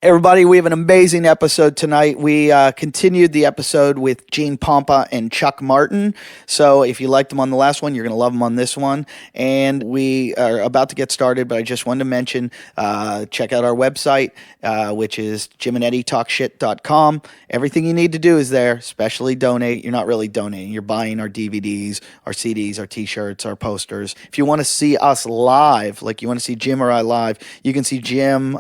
Hey everybody, we have an amazing episode tonight. We continued the episode with Gene Pompa and Chuck Martin. So if you liked them on the last one, you're going to love them on this one. And we are about to get started, but I just wanted to mention, check out our website, which is jimandeddietalkshit.com. Everything you need to do is there, especially donate. You're not really donating. You're buying our DVDs, our CDs, our T-shirts, our posters. If you want to see us live, like you want to see Jim or I live, you can see Jim.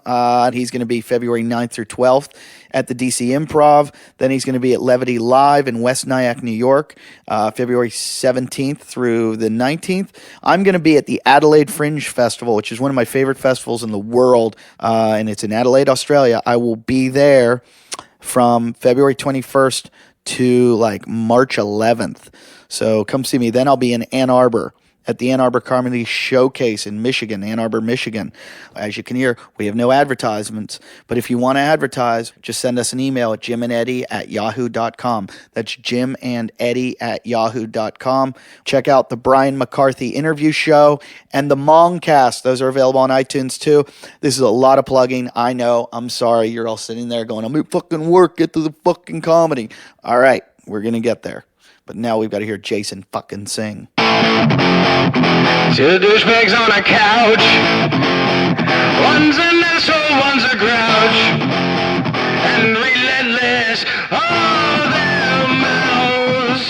He's going to be February 9th through 12th at the DC Improv. Then he's going to be at Levity Live in West Nyack, New York, February 17th through the 19th. I'm going to be at the Adelaide Fringe Festival, which is one of my favorite festivals in the world, and it's in Adelaide, Australia. I will be there from February 21st to like March 11th. So come see me. Then I'll be in Ann Arbor at the Ann Arbor Comedy Showcase in Michigan, Ann Arbor, Michigan. As you can hear, we have no advertisements, but if you want to advertise, just send us an email at jimandeddy@yahoo.com. That's jimandeddy@yahoo.com. Check out the Brian McCarthy interview show and the Mongcast. Those are available on iTunes too. This is a lot of plugging. I know. I'm sorry. You're all sitting there going, I'm at fucking work. Get to the fucking comedy. All right. We're going to get there. But now we've got to hear Jason fucking sing. Two douchebags on a couch. One's an asshole, one's a grouch. And relentless, all their mouths.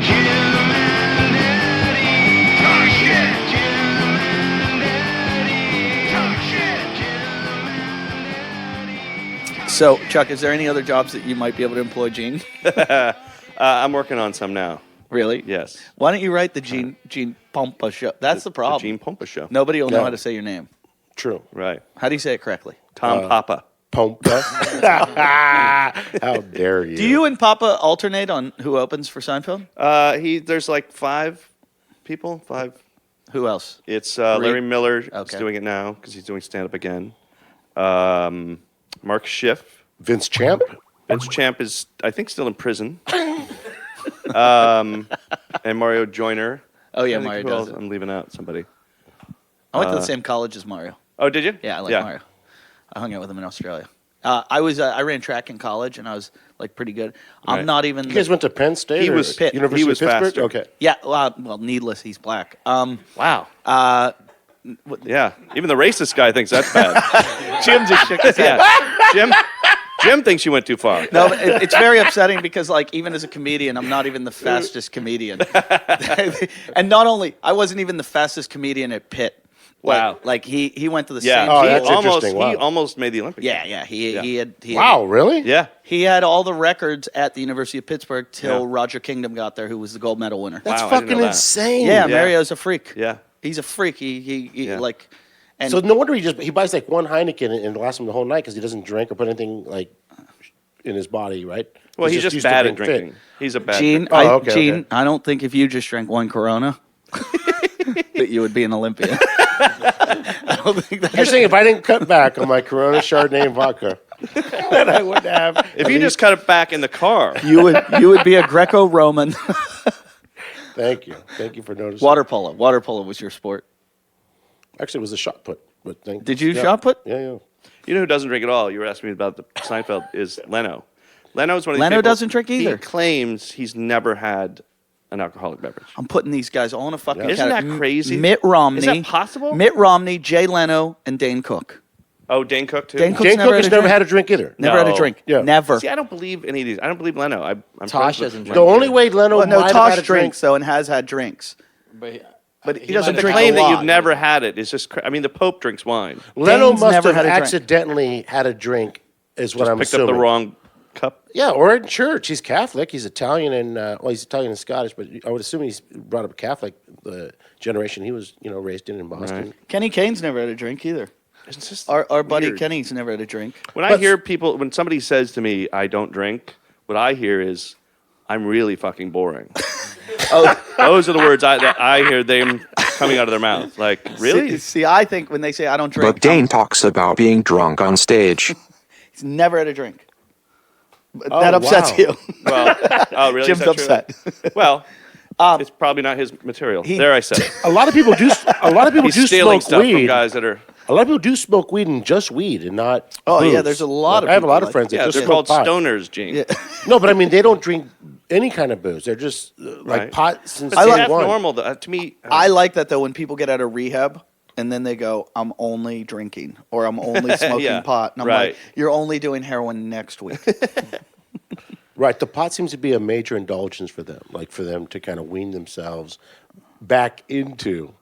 Jim and Eddie. Talk shit. Jim and Eddie. Talk shit. Jim and Eddie. So, Chuck, is there any other jobs that you might be able to employ Gene? I'm working on some now. Really? Yes. Why don't you write the Gene Pompa show? That's the problem. The Gene Pompa show. Nobody will know how to say your name. True. Right. How do you say it correctly? Tom Papa. Pompa. How dare you? Do you and Papa alternate on who opens for Seinfeld? There's like five people. Who else? It's Larry Miller is Okay. doing it now because he's doing stand-up again. Mark Schiff. Vince Champ? Vince Champ is, I think, still in prison. And Mario Joyner. Oh, yeah, I think Mario who does else? it. I'm leaving out somebody. I went to the same college as Mario. Oh, did you? Yeah, I like Mario. I hung out with him in Australia. I ran track in college, and I was like pretty good. I'm Right. not even. You guys went to Penn State? He or was- Pitt. University he was of Pittsburgh? faster. Okay. Yeah, well, needless, he's black. Wow. Uh, Yeah. Even the racist guy thinks that's bad. Jim just shook his head. Yeah. Jim thinks you went too far. No, it's very upsetting because, like, even as a comedian, I'm not even the fastest comedian. And not only, I wasn't even the fastest comedian at Pitt. Wow. Like he went to the Yeah. same. Oh, he that's almost, interesting. Wow. He almost made the Olympics. Yeah. He had. Wow, really? Yeah. He had all the records at the University of Pittsburgh till Yeah. Roger Kingdom got there, who was the gold medal winner. That's Wow, I didn't fucking know that. insane. Yeah, Yeah. Mario's a freak. Yeah. He's a freak. He Yeah. like. And So no wonder he buys like one Heineken and lasts him the whole night because he doesn't drink or put anything like in his body, right? Well, he's just used to bad at being fit. drinking. He's a bad Gene, drinker. okay. I don't think if you just drank one Corona, that you would be an Olympian. I don't think that. You're saying if I didn't cut back on my Corona, Chardonnay, and vodka, that I would have. If you just cut it back in the car. You would be a Greco-Roman. Thank you for noticing. Water polo was your sport. Actually, it was a shot put. But Did you shot put? Yeah. You know who doesn't drink at all? You were asking me about the Seinfeld is Leno. Leno's one of these Leno people- doesn't drink either. He claims he's never had an alcoholic beverage. I'm putting these guys all in a fucking. Yeah. Isn't that category. crazy? Mitt Romney. Is that possible? Mitt Romney, Jay Leno, and Dane Cook. Oh, Dane Cook too. Dane Cook- Jane never Cook had has a never drink. had a drink either. Never had a No. drink. Yeah. Never. See, I don't believe any of these. I don't believe Leno. I'm Tosh friends with doesn't The drink. only way Leno Well, no, might have Tosh had a drink. drinks though and has had drinks, but he doesn't The drink claim a that lot. you've never had it is just. I mean, the Pope drinks wine. Leno Dane's must never have had a drink. accidentally had a drink, is what Just I'm picked assuming. up the wrong cup. Yeah, or in church. He's Catholic. He's Italian and he's Italian and Scottish, but I would assume he's brought up Catholic. The generation he was, raised in Boston. Right. Kenny Kane's never had a drink either. It's just Our buddy weird. Kenny's never had a drink. When I hear people, when somebody says to me, "I don't drink," what I hear is, "I'm really fucking boring." Oh, Those are the words that I hear them coming out of their mouth. Like, really? See, I think when they say I don't drink, But Dane talks about being drunk on stage. he's never had a drink. But Oh, that upsets wow. you. Well, oh, really? Jim's Is that true? upset. Well, it's probably not his material. he- There, I said it. A lot of people do. A lot of people He's do stealing smoke stuff from weed. guys that are. A lot of people do smoke weed and just weed and not. Oh, yeah, booze. there's a lot of I have a people lot of like friends that Yeah, just they're smoke called pot. stoners, Gene. No, but I mean, they don't drink any kind of booze. They're just like Right. pot since But day that's one. normal, though. To me, I like that though when people get out of rehab and then they go, I'm only drinking or I'm only smoking Yeah, pot. And I'm right. like, you're only doing heroin next week. Right. The pot seems to be a major indulgence for them, like for them to kind of wean themselves back into.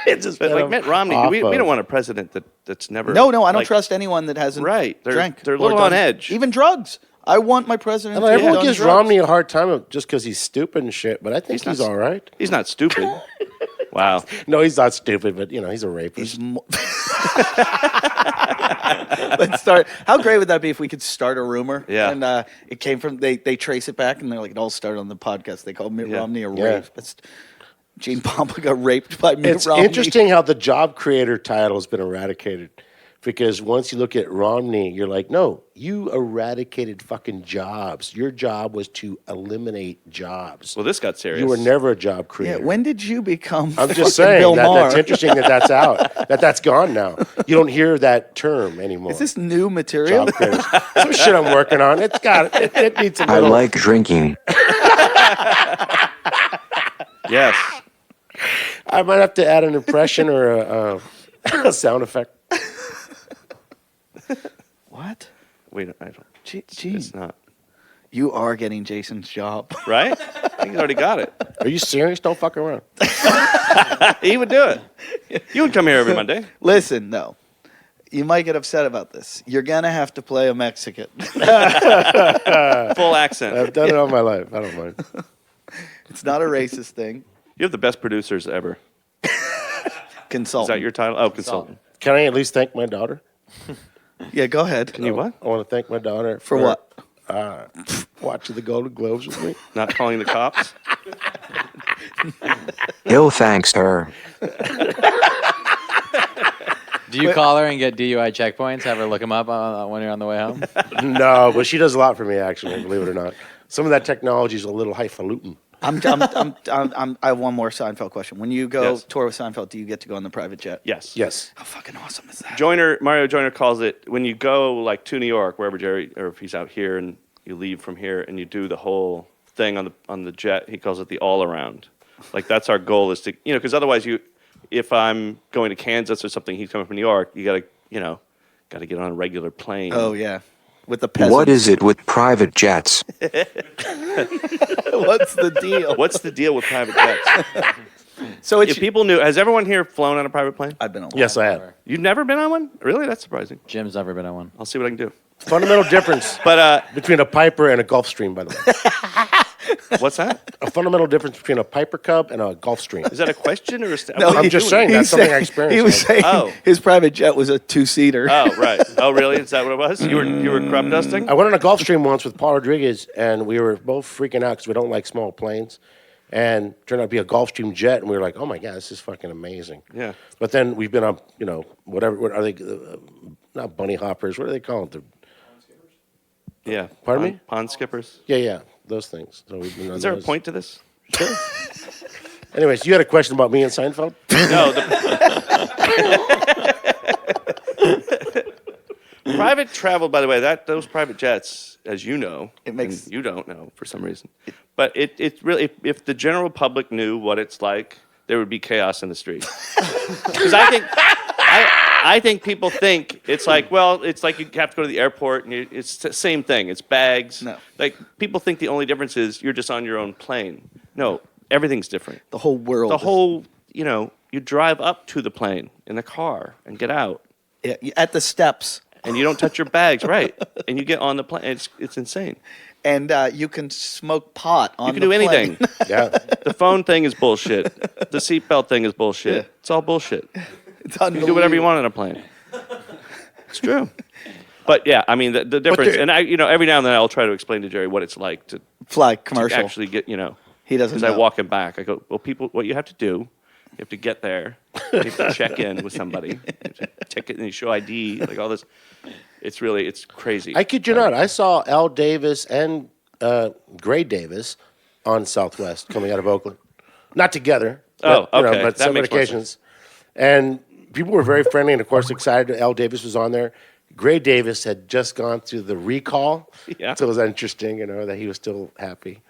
It's just But like Mitt Romney, we don't want a president that's never. No, I don't like, trust anyone that hasn't Right, they're- drank. they're a or little on done- edge. Even drugs. I want my president I to know, have everyone done gives drugs. Romney a hard time just because he's stupid and shit, but I think he's all right. He's not stupid. Wow. No, he's not stupid, but he's a rapist. He's Let's start. How great would that be if we could start a rumor? Yeah. And it came from they trace it back and they're like it all started on the podcast. They called Mitt Yeah. Romney a Yeah. rapist. Gene Pompa got raped by Mitt It's Romney. interesting how the job creator title has been eradicated. Because once you look at Romney, you're like, no, you eradicated fucking jobs. Your job was to eliminate jobs. Well, this got serious. You were never a job Yeah. creator. When did you become? I'm just fucking saying Bill that Maher? that's interesting that's out. That's gone now. You don't hear that term anymore. Is this new material? job creators? Some shit I'm working on. It needs a I little. like drinking. Yes. I might have to add an impression or a sound effect. What? Wait, I don't. Gene, It's not. you are getting Jason's job. Right? I think he's already got it. Are you serious? Don't fuck around. He would do it. You would come here every Monday. Listen, no. You might get upset about this. You're gonna have to play a Mexican. Full accent. I've done it all my life. I don't mind. It's not a racist thing. You have the best producers ever. Is Consultant. that your title? Oh, consultant. Can I at least thank my daughter? Yeah, go ahead. Can you what? I want to thank my daughter For what? watching the Golden Globes with me. Not calling the cops? He'll thanks her. Do you call her and get DUI checkpoints? Have her look them up when you're on the way home? No, but she does a lot for me, actually, believe it or not. Some of that technology is a little highfalutin. I have one more Seinfeld question. When you go Yes. tour with Seinfeld, do you get to go on the private jet? Yes. Yes. How fucking awesome is that? Mario Joyner calls it when you go like to New York, wherever Jerry, or if he's out here and you leave from here and you do the whole thing on the jet, he calls it the all around. Like that's our goal is to, because otherwise if I'm going to Kansas or something, he's coming from New York, you gotta get on a regular plane. Oh yeah, with the peasants. What is it with private jets? What's the deal? What's the deal with private jets? So it's If people knew, has everyone here flown on a private plane? I've been on. Yes, I have. You've never been on one? Really? That's surprising. Jim's never been on one. I'll see what I can do. Fundamental difference But between a Piper and a Gulfstream, by the way. what's that? A fundamental difference between a Piper Cub and a Gulfstream. Is that a question or a I'm just saying that's something I experienced. He was saying Oh. his private jet was a two-seater. Oh, right. Oh, really? Is that what it was? You were crop dusting? I went on a Gulfstream once with Paul Rodriguez, and we were both freaking out because we don't like small planes. And it turned out to be a Gulfstream jet, and we were like, "Oh my god, this is fucking amazing!" Yeah. But then we've been on, whatever. What are they? Not bunny hoppers. What do they call it? Yeah. Pardon me? Pond skippers. Yeah, those things. So we've been on Is there a those. point to this? Anyways, you had a question about me and Seinfeld? No. Private travel, by the way, those private jets, as you know, It makes- and you don't know for some reason, but it really, if the general public knew what it's like, there would be chaos in the street. Because I think people think it's like, well, it's like you have to go to the airport and it's the same thing. It's bags. No. Like people think the only difference is you're just on your own plane. No, everything's different. The whole world. The is- whole, you drive up to the plane in the car and get out. Yeah, at the steps, And you don't touch your bags, right? And you get on the plane. It's insane. and you can smoke pot on. You can the do anything. plane. Yeah. The phone thing is bullshit. The seatbelt thing is bullshit. Yeah. It's all bullshit. It's You can do whatever you want on a plane. It's true. But yeah, I mean the difference, and I, every now and then I'll try to explain to Jerry what it's like to Fly commercial. actually get, He doesn't because I know. walk him back. I go, well, people, what you have to do, you have to get there, you have to check in with somebody, you have to check it, and you show ID, like all this. It's crazy. I kid you not. I saw Al Davis and Gray Davis on Southwest coming out of Oakland. Not together. Oh, but, okay. but That separate makes more occasions. And people were very friendly, and of course excited. L. Davis was on there. Gray Davis had just gone through the recall, Yeah. so it was interesting, that he was still happy.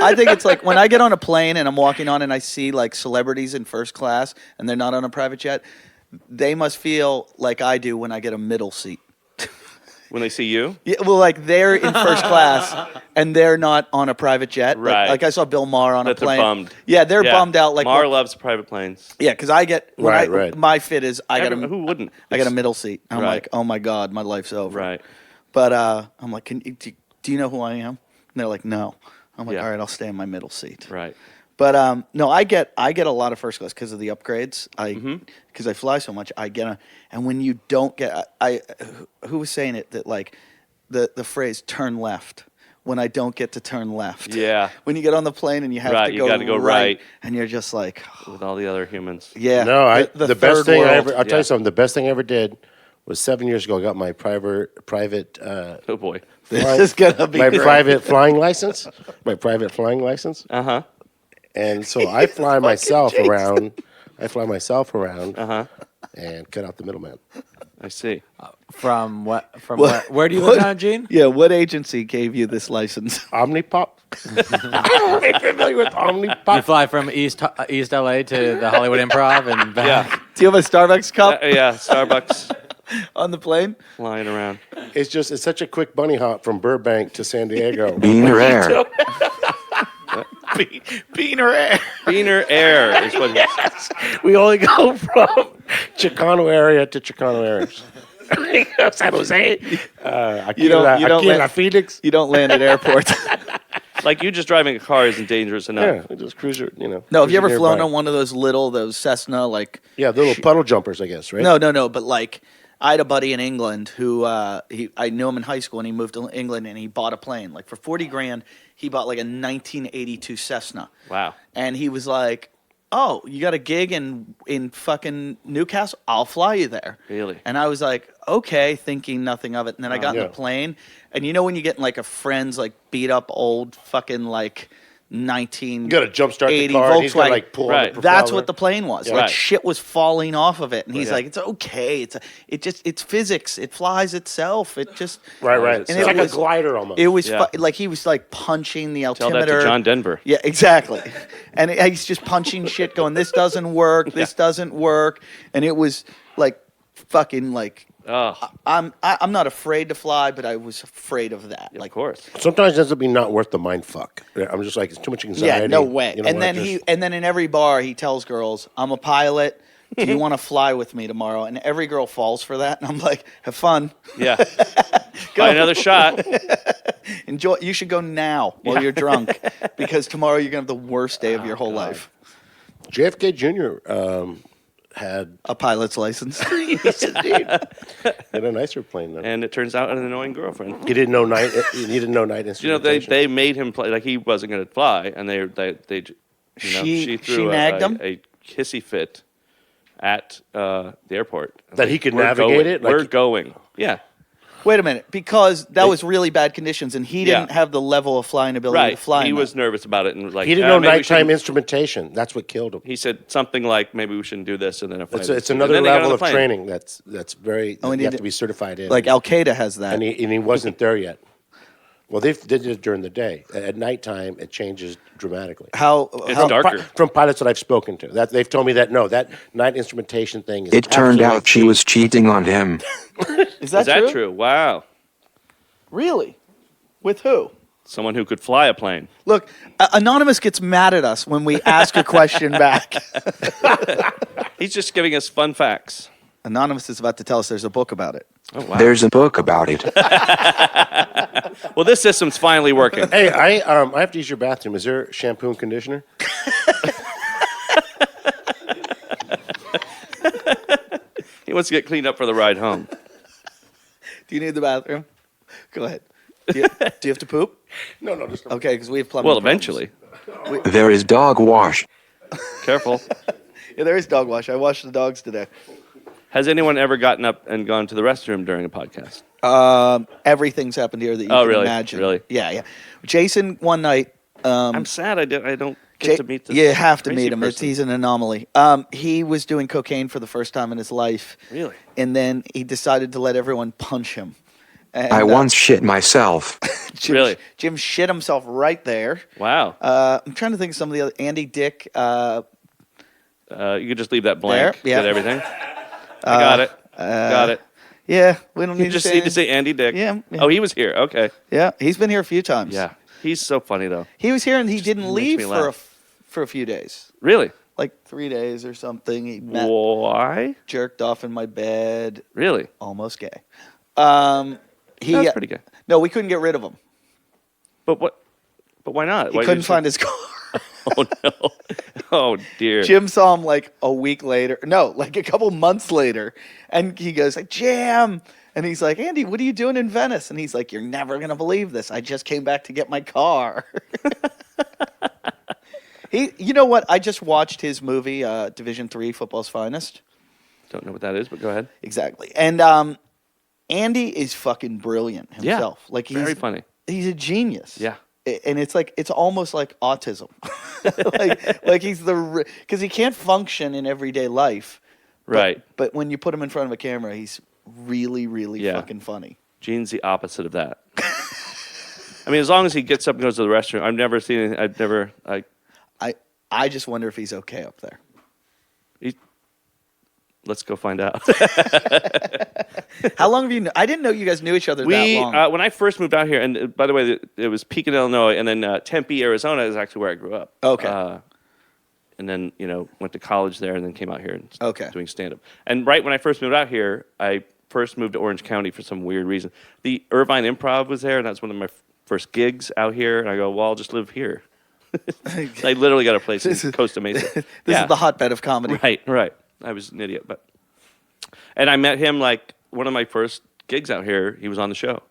I think it's like when I get on a plane and I'm walking on and I see like celebrities in first class and they're not on a private jet, they must feel like I do when I get a middle seat. When they see you, Yeah, well, like they're in first class and they're not on a private jet. Right. Like I saw Bill Maher on that a plane. they're bummed. Yeah, they're bummed out. Like Mar loves private planes. yeah, because I get when Right. my fit is I got Who wouldn't? I got a middle seat. I'm Right. like, oh my god, my life's over. Right. But I'm like, do you know who I am? And they're like, no. I'm like, Yeah. all right, I'll stay in my middle seat. Right. But no, I get a lot of first class because of the upgrades. Mm-hmm. Because I fly so much, I get and when you don't get, who was saying it that like the phrase "turn left" when I don't get to turn left. Yeah. When you get on the plane and you have Right, to you go, gotta go right. and you're just like, With all the other humans. yeah. No, the best third thing I world. ever. I'll tell Yeah. you something. The best thing I ever did was 7 years ago. I got my private. Oh boy. This is gonna be my great. private flying license. My private flying license. Uh huh. And so I fly myself around. I fly myself around Uh huh. and cut out the middleman. I see. From what? From What- where do you what- live now, Gene? Yeah, what agency gave you this license? Omnipop. Are you familiar with You Omnipop? fly from East LA to the Hollywood Improv and back. Yeah. Do you have a Starbucks cup Yeah. Starbucks on the plane? flying around. It's such a quick bunny hop from Burbank to San Diego. Beaner Air. Beaner air. Beaner Air is what. We only go from Chicano area to Chicano areas. San Jose, You don't Aquila, let- Phoenix. You don't land at airports. Like you just driving a car isn't dangerous enough. Yeah, we just cruise it, No, have you ever cruising flown nearby. on one of those Cessna, like, Yeah, the little puddle jumpers, I guess, right? no, but like, I had a buddy in England who, I knew him in high school and he moved to England and he bought a plane. Like for 40 grand, he bought like a 1982 Cessna. Wow. And he was like, oh, you got a gig in fucking Newcastle? I'll fly you there. Really? And I was like, okay, thinking nothing of it. And then I got in Yeah. the plane, and you know when you get in like a friend's like beat up old fucking like 1980 You got to jumpstart the car. And he's got to Volkswagen. like pull on Right. the That's propeller. what the plane was. Yeah. Like Right. shit was falling off of it, and he's Yeah. like, "It's okay. It's physics. It flies itself. It just Right. And It's it like was- a glider almost. It was Yeah. like he was like punching the Tell altimeter. that to John Denver. Yeah, exactly. And he's just punching shit, going, "This doesn't work. This doesn't work." And it was like fucking like Oh, I'm not afraid to fly, but I was afraid of that. of Like, course. Sometimes it ends up being not worth the mind fuck. I'm just like, it's too much anxiety. yeah, no way. You know And what, then just- and then in every bar he tells girls, "I'm a pilot. Do you want to fly with me tomorrow?" And every girl falls for that. And I'm like, "Have fun. Yeah. Buy another shot. Enjoy. You should go now while you're drunk, because tomorrow you're gonna have the worst day of your whole life." JFK Jr. Had A pilot's license. yes, indeed. Had a nicer plane though. And it turns out an annoying girlfriend. He didn't know night. He didn't know night You know, they instrumentation. made him play like he wasn't going to fly, and they She threw nagged him? a hissy fit at the airport. That he could We're navigate going. it? Like We're he- going. Yeah. Wait a minute, because that was really bad conditions, and he Yeah. didn't have the level of flying ability Right. to fly. He in was that. nervous about it and was like He didn't know maybe we nighttime shouldn't-" instrumentation. That's what killed him. He said something like, "Maybe we shouldn't do this," and then It's and another then they got on level the of plane. training. That's very. Oh, and you he have did- to be certified in. Like Al Qaeda has that. and he wasn't there yet. Well, they did it during the day. At nighttime, it changes dramatically. It's darker. From pilots that I've spoken to, that they've told me that that night instrumentation thing is. It turned absolutely out she key. was cheating on him. Is that, Is that true? Wow. Really? With who? Someone who could fly a plane. Look, Anonymous gets mad at us when we ask a question back. He's just giving us fun facts. Anonymous is about to tell us there's a book about it. Oh wow. There's a book about it. Well, this system's finally working. Hey, I have to use your bathroom. Is there shampoo and conditioner? He wants to get cleaned up for the ride home. Do you need the bathroom? Go ahead. Do you have to poop? No, just. Okay, because we have plumbing Well, problems. eventually. There is dog wash. Careful. Yeah, there is dog wash. I washed the dogs today. Has anyone ever gotten up and gone to the restroom during a podcast? Everything's happened here that you Oh, can really? imagine. Really? Yeah. Jason, one night, I'm sad. I don't. get to meet this you have to crazy meet him. person. He's an anomaly. He was doing cocaine for the first time in his life. Really? And then he decided to let everyone punch him. And, I once shit myself. Really? Jim shit himself right there. Wow. I'm trying to think of some of the other. Andy Dick. You could just leave that blank. There, yeah. Get everything. I got it. Got it. Yeah, we don't You need just to need to say Andy Dick. Yeah, yeah. Oh, he was here. Okay. Yeah, he's been here a few times. Yeah. He's so funny though. He was here and he didn't makes leave me for laugh. for a few days. Really? Like 3 days or something. He met, Why? jerked off in my bed. Really? Almost gay. That's pretty gay. No, we couldn't get rid of him. But what? But why not? He Why couldn't find his car. Oh no. Oh dear. Jim saw him like a week later. No, like a couple months later. And he goes like, Jim. And he's like, Andy, what are you doing in Venice? And he's like, you're never going to believe this. I just came back to get my car. You know what? I just watched his movie, Division III, Football's Finest. Don't know what that is, but go ahead. Exactly. And Andy is fucking brilliant himself. Like he's Very funny. He's a genius. Yeah. And it's like it's almost like autism. like he's because he can't function in everyday life. Right. But when you put him in front of a camera, he's really, really Yeah. fucking funny. Gene's the opposite of that. I mean, as long as he gets up and goes to the restroom, I've never seen anything. I just wonder if he's okay up there. Let's go find out. How long have you I didn't know you guys knew each other that long. When I first moved out here, and by the way, it was Pekin, Illinois, and then Tempe, Arizona is actually where I grew up. Okay. And then, went to college there and then came out here and Okay. doing stand-up. And right when I first moved out here, I first moved to Orange County for some weird reason. The Irvine Improv was there, and that's one of my first gigs out here. And I go, well, I'll just live here. I literally got a place in Costa Mesa. This is the hotbed of comedy. Right. I was an idiot, and I met him like one of my first gigs out here. He was on the show,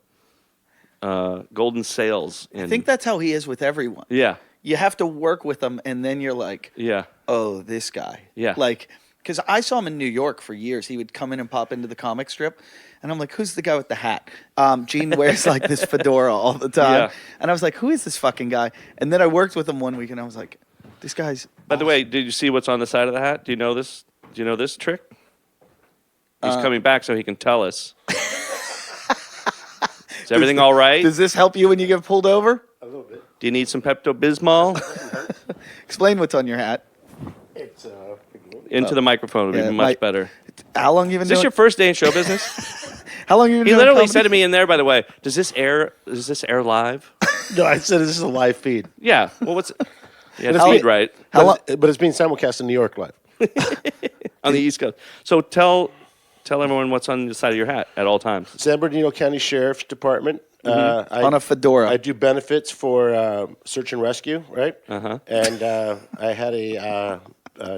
Golden Sales. I think that's how he is with everyone. Yeah, You have to work with him, and then you're like, yeah, oh, this guy. Yeah. Like, because I saw him in New York for years. He would come in and pop into the comic strip. And I'm like, who's the guy with the hat? Gene wears like this fedora all the time. Yeah. And I was like, who is this fucking guy? And then I worked with him one week, and I was like, this guy's. By the way, did you see what's on the side of the hat? Do you know this? Do you know this trick? He's coming back so he can tell us. Is everything all right? Does this help you when you get pulled over? A little bit. Do you need some Pepto-Bismol? Explain what's on your hat. It's Into the microphone would Yeah, be much better. How long you been Is this doing? your first day in show business? How long you been He doing literally comedy? said to me in there, by the way, does this air live? no, I said this is a live feed. Yeah. Well, what's yeah, How- feed right How long? But it's being simulcast in New York live. on the East Coast. So tell everyone what's on the side of your hat at all times. San Bernardino County Sheriff's Department. On a fedora. I do benefits for search and rescue, right? Uh-huh. And I had a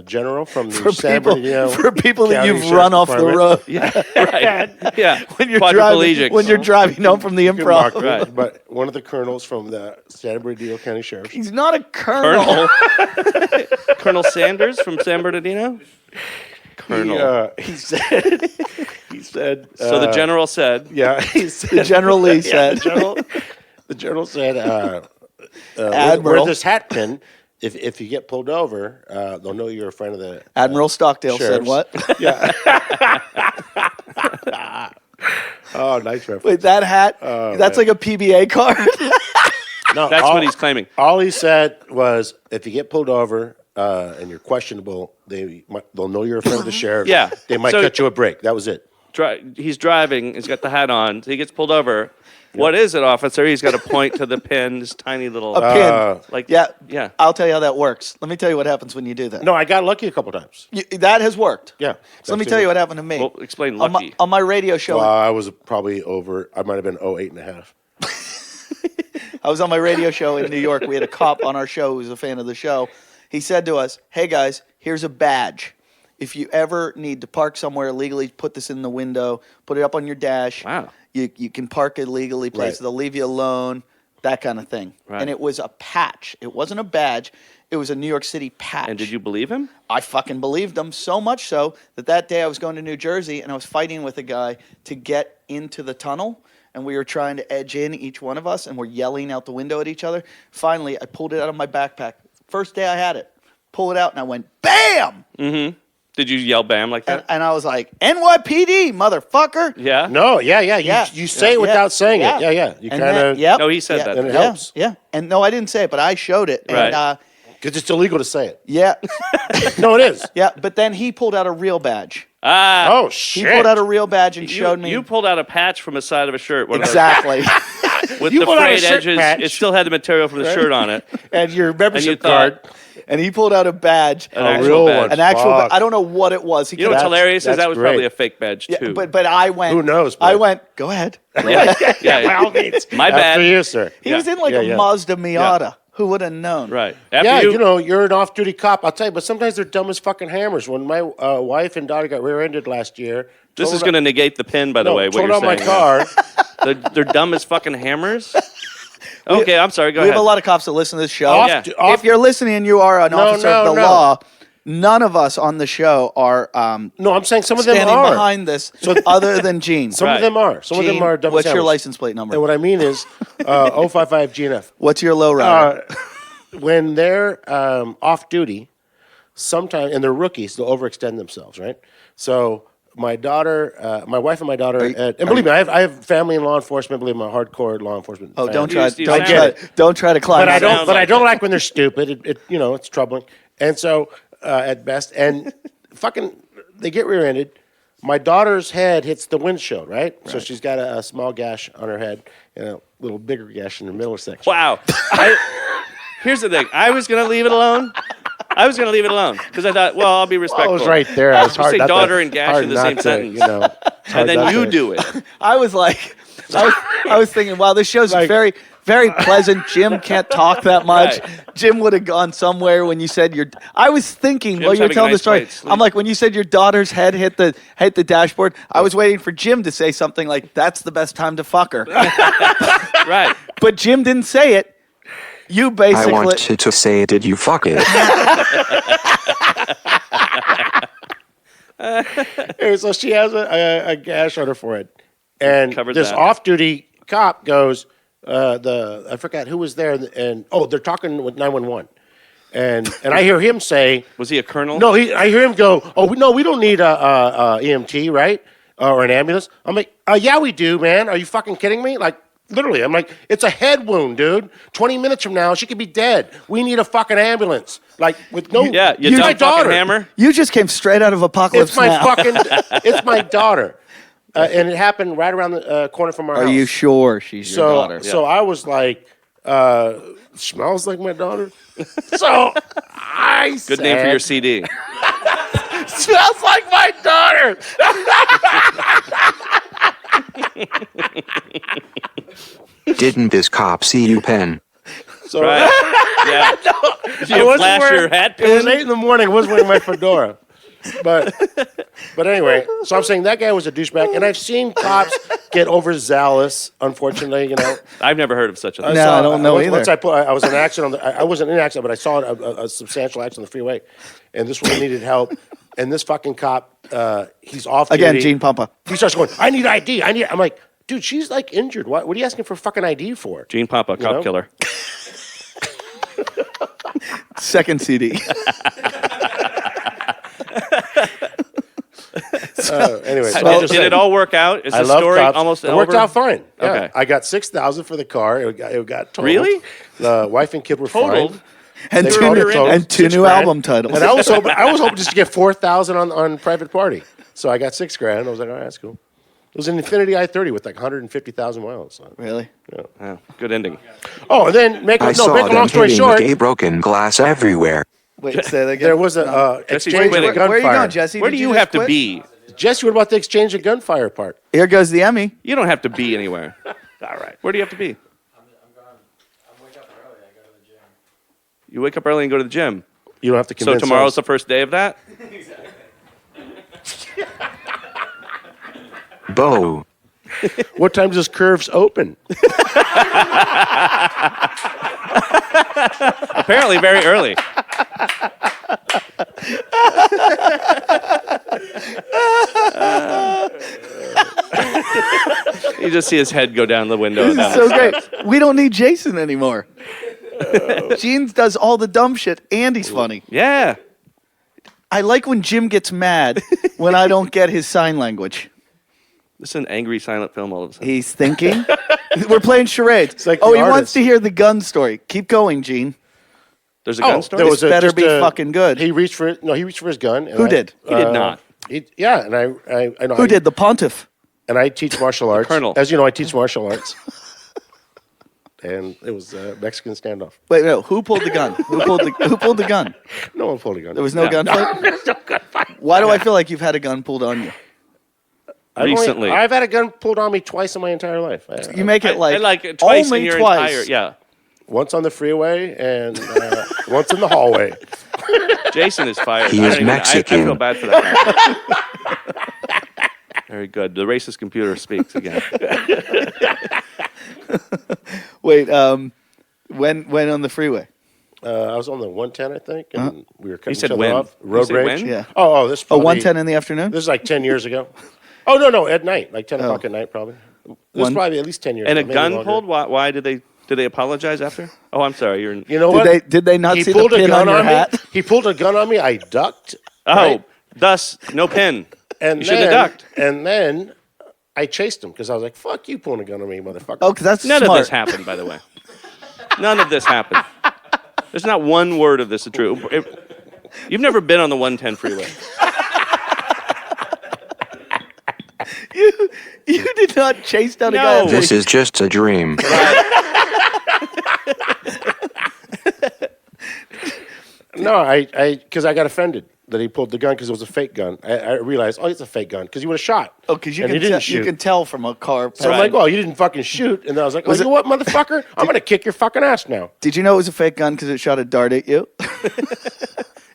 general from the for San people, Bernardino for people that County you've Sheriff's run off the Department. road Yeah. Right. Yeah. when you're Quadriplegics. driving home from the You can mark improv. it, Right. But one of the colonels from the San Bernardino County Sheriff's. He's not a colonel. Colonel Sanders from San Bernardino. Colonel. He said. He said. So the general said, Yeah, he said. General Lee Yeah, said. the general said, Admiral. wear this hat pin. If you get pulled over, they'll know you're a friend of the Admiral Stockdale said sheriffs. what? Yeah. Oh, nice reference. Wait, that hat? That's like a PBA card. No, that's what he's claiming. All he said was, if you get pulled over and you're questionable, they'll know you're a friend of the sheriff. Yeah. They might So- cut you a break. That was it. He's driving. He's got the hat on. So he gets pulled over. What is it, officer? He's got to point to the pin, this tiny little. A pin. Like, Yeah. Yeah. I'll tell you how that works. Let me tell you what happens when you do that. No, I got lucky a couple times. That has worked. Yeah. So let me tell you what happened to me. Well, explain on lucky. on my radio show. I was probably over. I might have been 08.5. I was on my radio show in New York. We had a cop on our show who was a fan of the show. He said to us, hey, guys, here's a badge. If you ever need to park somewhere illegally, put this in the window, put it up on your dash. Wow. You can park illegally, places. Right. They'll leave you alone, that kind of thing. Right. And it was a patch. It wasn't a badge. It was a New York City patch. And did you believe him? I fucking believed him so much so that day I was going to New Jersey and I was fighting with a guy to get into the tunnel. And we were trying to edge in, each one of us, and we're yelling out the window at each other. Finally, I pulled it out of my backpack, first day I had it. Pull it out, and I went, bam! Did you yell "bam" like that? And I was like, NYPD, motherfucker. Yeah. No, yeah. Yeah. You say it without saying it. Yeah. You And kind then- of, yep. No, he said Yeah. that. and it Yeah, helps. yeah. And no, I didn't say it, but I showed it. Right. And Because it's illegal to say it. yeah, No, it is. yeah. But then he pulled out a real badge. Oh, He shit. pulled out a real badge and showed me. You pulled out a patch from the side of a shirt. One of those- Exactly. with You the pulled out a frayed shirt edges. patch. It still had the material from the shirt on it. and your And membership you thought, card. And he pulled out a badge. An actual real badge. one. An actual. Fuck. I don't know what it was. He You know what's could've- hilarious is that's that was probably great. a fake badge Yeah, too. but I went. Who knows, I but- went. Go ahead. yeah. By all means. My bad. After you, sir. He was in like Yeah, a yeah. Mazda Miata. Who would have known? Right. After Yeah, you know, you're an off-duty cop. I'll tell you, but sometimes they're dumb as fucking hammers. When my wife and daughter got rear-ended last year, this totaled is going to negate the pin, by the way. What totaled you're out my saying. car. They're dumb as fucking hammers. Okay, I'm sorry. Go We ahead. have a lot of cops that listen to this show. Off- Yeah. off- If you're listening and you are an officer of the no. law, none of us on the show are No, I'm saying some of them standing are. behind this other than Gene. Some Right. of them are. Some of them Gene, are dumb what's as your hammers. license plate number? And what I mean is 055 GNF. What's your low rider? When they're off duty, sometimes, and they're rookies, they'll overextend themselves, right? So my daughter, my wife and my daughter, and believe me, I have family in law enforcement. Believe me, I'm a hardcore law enforcement. Oh, fan. don't try! you Don't sound try! it. Don't try to climb. But I that don't. sounds But I like don't like when they're stupid. It you know, it's troubling. And so at best, and fucking, they get rear-ended. My daughter's head hits the windshield, right? So she's got a small gash on her head and a little bigger gash in the middle section. Wow. Here's the thing. I was going to leave it alone. Because I thought, well, I'll be I respectful. was right there. I was You hard say not daughter to, and gash hard in the not same to, sentence. You know, hard And then not you to- do it. I was like, I was thinking, wow, this show's Like- very, very pleasant. Jim can't talk that much. Right. Jim would have gone somewhere when you said your. I was thinking while Jim's you were having a telling the nice story. night's sleep. I'm like, when you said your daughter's head hit the dashboard, I was waiting for Jim to say something like, "That's the best time to fuck her," Right. but Jim didn't say it. You I basically. wanted to say, did you fuck it? Anyway, so she has a gash on her forehead, and Covered this that. off-duty cop goes, I forgot who was there, and they're talking with 911, and I hear him say, Was he a colonel? no, I hear him go, oh no, we don't need a EMT, right, or an ambulance. I'm like, yeah, we do, man. Are you fucking kidding me? Like. Literally, I'm like, it's a head wound, dude. 20 minutes from now, she could be dead. We need a fucking ambulance. Like, with no... Yeah, you it's dumb my fucking daughter. hammer. You just came straight out of Apocalypse It's my Now. fucking... It's my daughter. And it happened right around the corner from our Are house. you sure she's your daughter? So I was like, smells like my daughter. So I Good name for your said, CD. smells like my daughter. Didn't this cop see you, Pen? So Right. Yeah. Did I you wasn't flash wearing- your hat It was pin? 8 in the morning. I wasn't wearing my fedora. But anyway, so I'm saying that guy was a douchebag, and I've seen cops get overzealous. Unfortunately, you know. I've never heard of such a thing. No, I don't know once, either. Once I was in an accident. I wasn't in an accident, but I saw a substantial accident on the freeway, and this woman needed help. And this fucking cop, he's off Again, duty. Gene Pumpa. He starts going, "I need ID. I'm like, dude, she's like injured. What are you asking for fucking ID for? Gene Papa, cop know? killer. Second CD. Anyway, so Well, I'm just Did it saying, all work out? Is I the love story cops. almost It over? worked out fine. Yeah. Okay. I got $6,000 for the car. It got totaled. Really? The wife and kid were Totaled? fine. and They two, wrote new, it total, and two $6 new grand. album titles. And I was hoping just to get $4,000 on private party. So I got $6,000. I was like, all right, that's cool. It was an Infinity i30 with like 150,000 miles. So. Really? Yeah, good ending. Oh, and then make I a saw long them story hitting short, with a broken glass everywhere. Wait, say that again. there was a exchange quitting. of gunfire. Where are you going, Jesse? Where Did do you just have to quit? be? Jesse, what about the exchange of gunfire part? Here goes the Emmy. You don't have to be anywhere. All right. Where do you have to be? I'm wake up early. I go to the gym. You wake up early and go to the gym. You don't have to So convince tomorrow's us. the first day of that? Bo. What time does Curves open? Apparently very early. You just see his head go down the window. And down So the great. steps. We don't need Jason anymore. Gene does all the dumb shit, and he's funny. Yeah. I like when Jim gets mad when I don't get his sign language. This is an angry silent film all of a sudden. He's thinking. We're playing charades. like Oh, the he wants artist. to hear the gun story. Keep going, Gene. There's a gun story? There was This better just be fucking good. He reached for his gun. And Who did? He did not. And I know. Who did? The pontiff. And I teach martial arts. colonel. As you know, I teach martial arts. And it was a Mexican standoff. Wait, no. Who pulled the gun? Who pulled the gun? No one pulled a gun. There was no gunfight? There's no gunfight. Why do I feel like you've had a gun pulled on you? Recently. I've had a gun pulled on me twice in my entire life. You make it like, I like twice only in your twice. entire... Yeah. Once on the freeway and once in the hallway. Jason is fired. He I is don't even- I Mexican. feel bad for that guy. Very good. The racist computer speaks again. Wait, when on the freeway? I was on the 110, I think, and we were cutting said each other when. off. You Road said rage. when? Yeah. Oh, this. Oh, Probably, 110 in the afternoon? This is like 10 years ago. Oh no, at night, like 10 o'clock at night, probably. This was One- probably at least 10 years. And a ago, maybe gun longer. pulled? Why did they apologize after? Oh, I'm sorry. You're in... You know what? Did they not He see the pulled a pin gun on your on hat? me. He pulled a gun on me. I ducked. Oh, right? thus, no pin. And You shouldn't have ducked. And then I chased him because I was like, "Fuck you, pulling a gun on me, motherfucker." Oh, because that's None smart. of this happened, by the way. None of this happened. There's not one word of this is true. You've never been on the 110 freeway. You did not chase down a No. guy. This is just a dream. No, I because I got offended that he pulled the gun because it was a fake gun. I realized, oh, it's a fake gun because he would have shot. Oh, because you, And he can didn't you shoot. can tell from a car. So I'm Right. like, well, you didn't fucking shoot. And then I was like, Was you know what, motherfucker? I'm going to kick your fucking ass now. Did you know it was a fake gun because it shot a dart at you?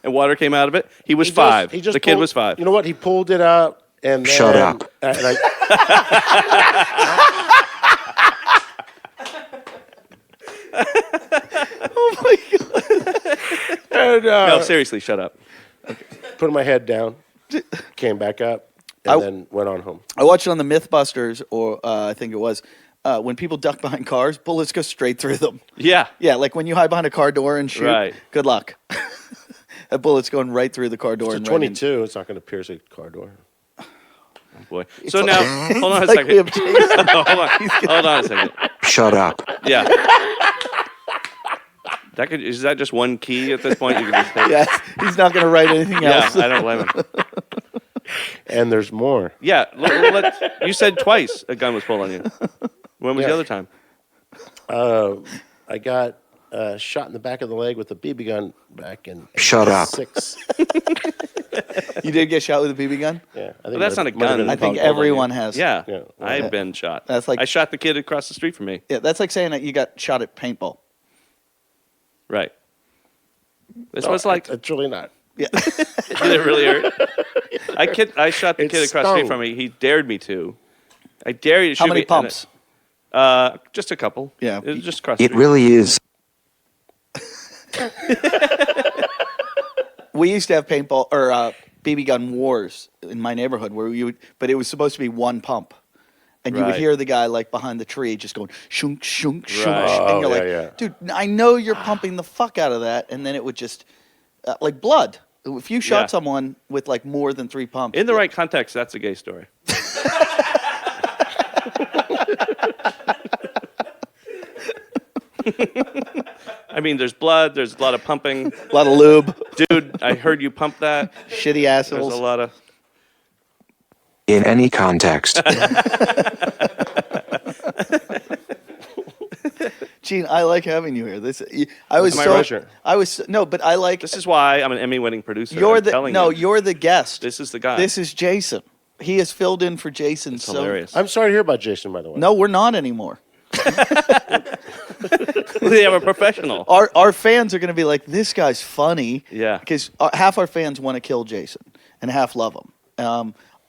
And water came out of it. He was He just- five. he just The kid pulled- was 5. You know what? He pulled it up and then, Shut up. And I, Oh my god! and, No, seriously, shut up. put my head down, came back up, and then went on home. I watched it on the MythBusters, or I think it was when people duck behind cars, bullets go straight through them. Yeah. Yeah, like when you hide behind a car door and shoot. Right. Good luck. That bullet's going right through the car door. It's and a right in. 22. It's not going to pierce a car door. Boy. So now, hold on a Like we second. have Jason. Hold on a second. Shut up. Yeah. Is that just one key at this point? You can just take. Yes, he's not going to write anything Yeah, else. I don't blame him. And there's more. Yeah, you said twice a gun was pulled on you. When was the Yeah. other time? I got shot in the back of the leg with a BB gun back in Shut up. 6. You did get shot with a BB gun? Yeah, I think But that's it not a might have gun. been I think pulled on you. everyone has. Yeah, Yeah. I've been shot. That's like- I shot the kid across the street from me. Yeah, that's like saying that you got shot at paintball. Right. This No, was like, it's really not. Yeah. did it really hurt? I shot the It kid across the street stung. from me. He dared me to. I dare you to shoot How many me. And pumps? just a couple. Yeah. It was just across the It street. really is. We used to have paintball or BB gun wars in my neighborhood where you would, but it was supposed to be one pump. And you would Right. hear the guy like behind the tree just going shunk, shunk, shunk. Right. And you're Oh, like, yeah. dude, I know you're pumping the fuck out of that. And then it would just, like blood. If you shot Yeah. someone with like more than 3 pumps. In the right context, that's a gay story. I mean, there's blood, there's a lot of pumping. A lot of lube, Dude, I heard you pump that. shitty There's assholes. a lot of. In any context. Gene, I like having you here. I was My so, pleasure. no, but I like, This is why I'm an Emmy-winning producer. you're I'm telling you. you're the guest. This is the guy. This is Jason. He has filled in for Jason. It's so hilarious. I'm sorry to hear about Jason, by the way. No, we're not anymore. They have a professional. Our fans are going to be like, this guy's funny. Yeah. Because half our fans want to kill Jason and half love him.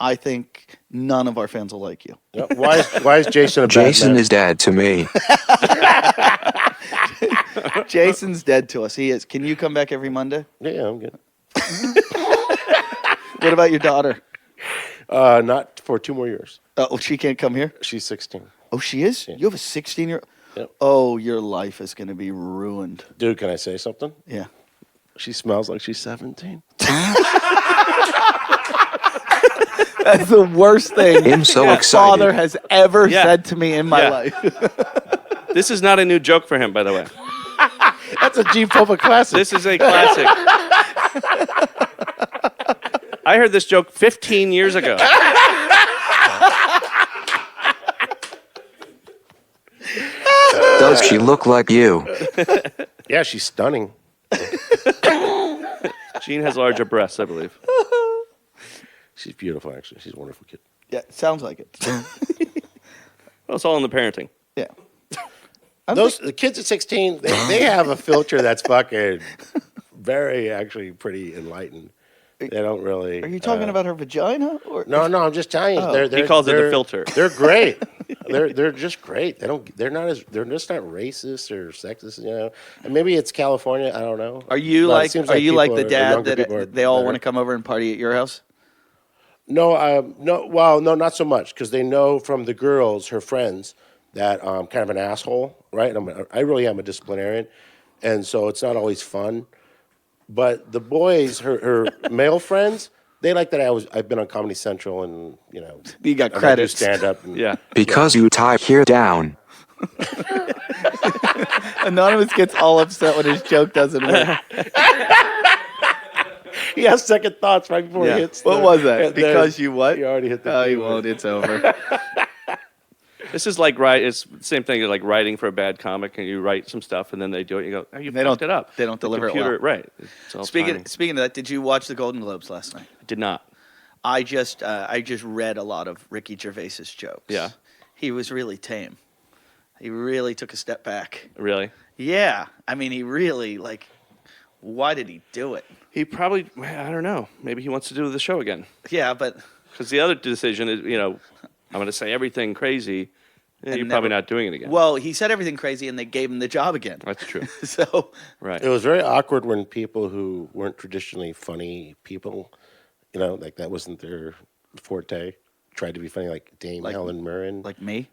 I think none of our fans will like you. Yeah, why is Jason a bad Jason man? is dead to me. Jason's dead to us. He is. Can you come back every Monday? Yeah, I'm good. What about your daughter? Not for 2 more years. Oh, she can't come here? She's 16. Oh, she is? You have a 16-year-old? Oh, your life is going to be ruined. Dude, can I say something? Yeah. She smells like she's 17. That's the worst thing I'm so my excited. father has ever Yeah. said to me in my Yeah. life. This is not a new joke for him, by the way. That's a G Popa classic. This is a classic. I heard this joke 15 years ago. Does she look like you? Yeah, she's stunning. Gene has larger breasts, I believe. She's beautiful, actually. She's a wonderful kid. Yeah, sounds like it. Well, it's all in the parenting. Yeah. The kids at 16, they have a filter that's fucking very, actually, pretty enlightened. They don't really. Are you talking about her vagina? Or No, I'm just telling you. Oh. He calls it the filter. They're great. They're just great. They're just not racist or sexist. You know, and maybe it's California. I don't know. Are you But it like seems the people dad younger people are that they all better. want to come over and party at your house? No, no. Well, no, not so much because they know from the girls, her friends, that I'm kind of an asshole, right? I really am a disciplinarian, and so it's not always fun. But the boys, her male friends, they like that I've been on Comedy Central and You got I do credits. stand up. And, Yeah. Because you tie here down. Anonymous gets all upset when his joke doesn't work. He has second thoughts right before Yeah. he hits. What was that? Because you what? You already hit the. Oh, key you word. won't. It's over. This is like it's the same thing as like writing for a bad comic, and you write some stuff, and then they do it. You go, oh, you They fucked don't- it up. they don't The deliver it computer, well. Right. It's all Speaking timing. of that, did you watch the Golden Globes last night? I did not. I just read a lot of Ricky Gervais's jokes. Yeah. He was really tame. He really took a step back. Really? Yeah. I mean, he really why did he do it? He probably, I don't know. Maybe he wants to do the show again. Yeah, but Because the other decision is, I'm going to say everything crazy. And You're probably never- not doing it again. well, he said everything crazy and they gave him the job again. That's true. So Right. It was very awkward when people who weren't traditionally funny people, like that wasn't their forte, tried to be funny, like Dame Helen Mirren. like me?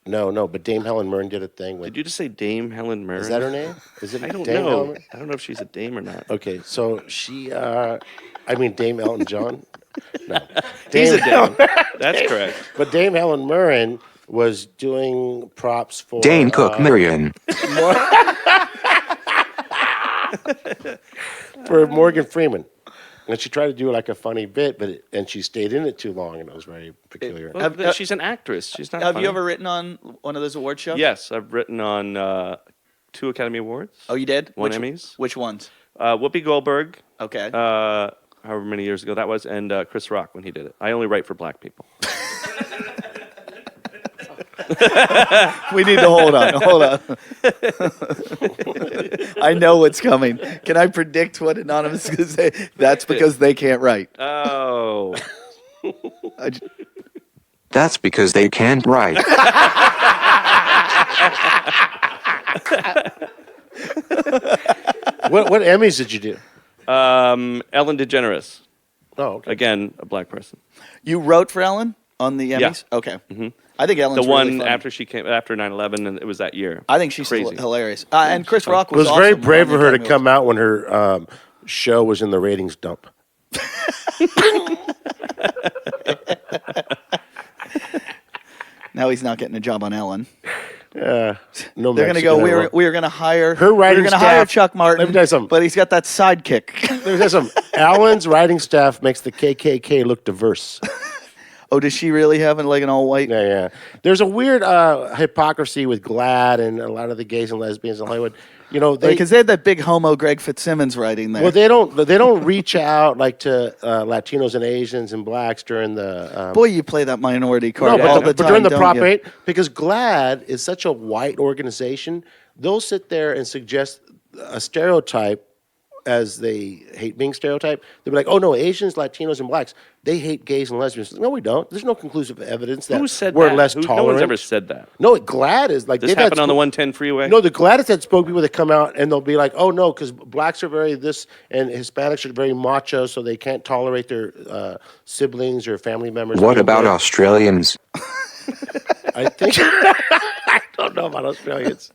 No, but Dame Helen Mirren did a thing with. Did you just say Dame Helen Mirren? Is that her name? Is it I don't Dame know. Helen Mirren? I don't know if she's a dame or not. Okay, so she, Dame Elton John. No, He's a dame. That's correct. But Dame Helen Mirren was doing props for Dane Cook Marion. for Morgan Freeman, and she tried to do like a funny bit, and she stayed in it too long, and it was very peculiar. Well, she's an actress. She's not Have funny. you ever written on one of those award shows? Yes, I've written on 2 Academy Awards. Oh, you did? One Which Emmys. Which ones? Whoopi Goldberg, Okay. however many years ago that was, and Chris Rock when he did it. I only write for black people. We need to hold on. Hold on. I know what's coming. Can I predict what Anonymous is going to say? That's because they can't write. Oh. I j- That's because they can't write. What Emmys did you do? Ellen DeGeneres. Oh, okay. Again, a black person. You wrote for Ellen on the Yeah. Emmys? Okay. I think Ellen's The one really funny. after she came after 9/11, and it was that year. I think she's still Crazy. hilarious. And Chris Rock It was was very awesome brave on of the her to Academy come out when her show was in the ratings dump. Awards. Now he's not getting a job on Ellen. No, They're going to go, we're going to hire Her writing we're going to hire staff- Chuck Martin. Let me tell you something. But he's got that sidekick. Let me tell you something. Alan's writing staff makes the KKK look diverse. Oh, does she really have an all white? Yeah. There's a weird hypocrisy with GLAAD and a lot of the gays and lesbians in Hollywood. Because they had that big homo Greg Fitzsimmons writing there. Well, they don't reach out like to Latinos and Asians and blacks during the. Boy, you play that minority No, card all the but time. during the don't Prop you? 8, because GLAAD is such a white organization, they'll sit there and suggest a stereotype as they hate being stereotyped. They'll be like, oh, no, Asians, Latinos, and blacks, they hate gays and lesbians. No, we don't. There's no conclusive evidence that Who said we're that? less tolerant. No one's ever said that. No, GLAAD is like... This they've had happened on the sp- 110 freeway? No, the GLAAD has had spoke people that come out and they'll be like, oh, no, because blacks are very this and Hispanics are very macho, so they can't tolerate their siblings or family members. What being about gay. Australians? I think... I don't know. know about Australians.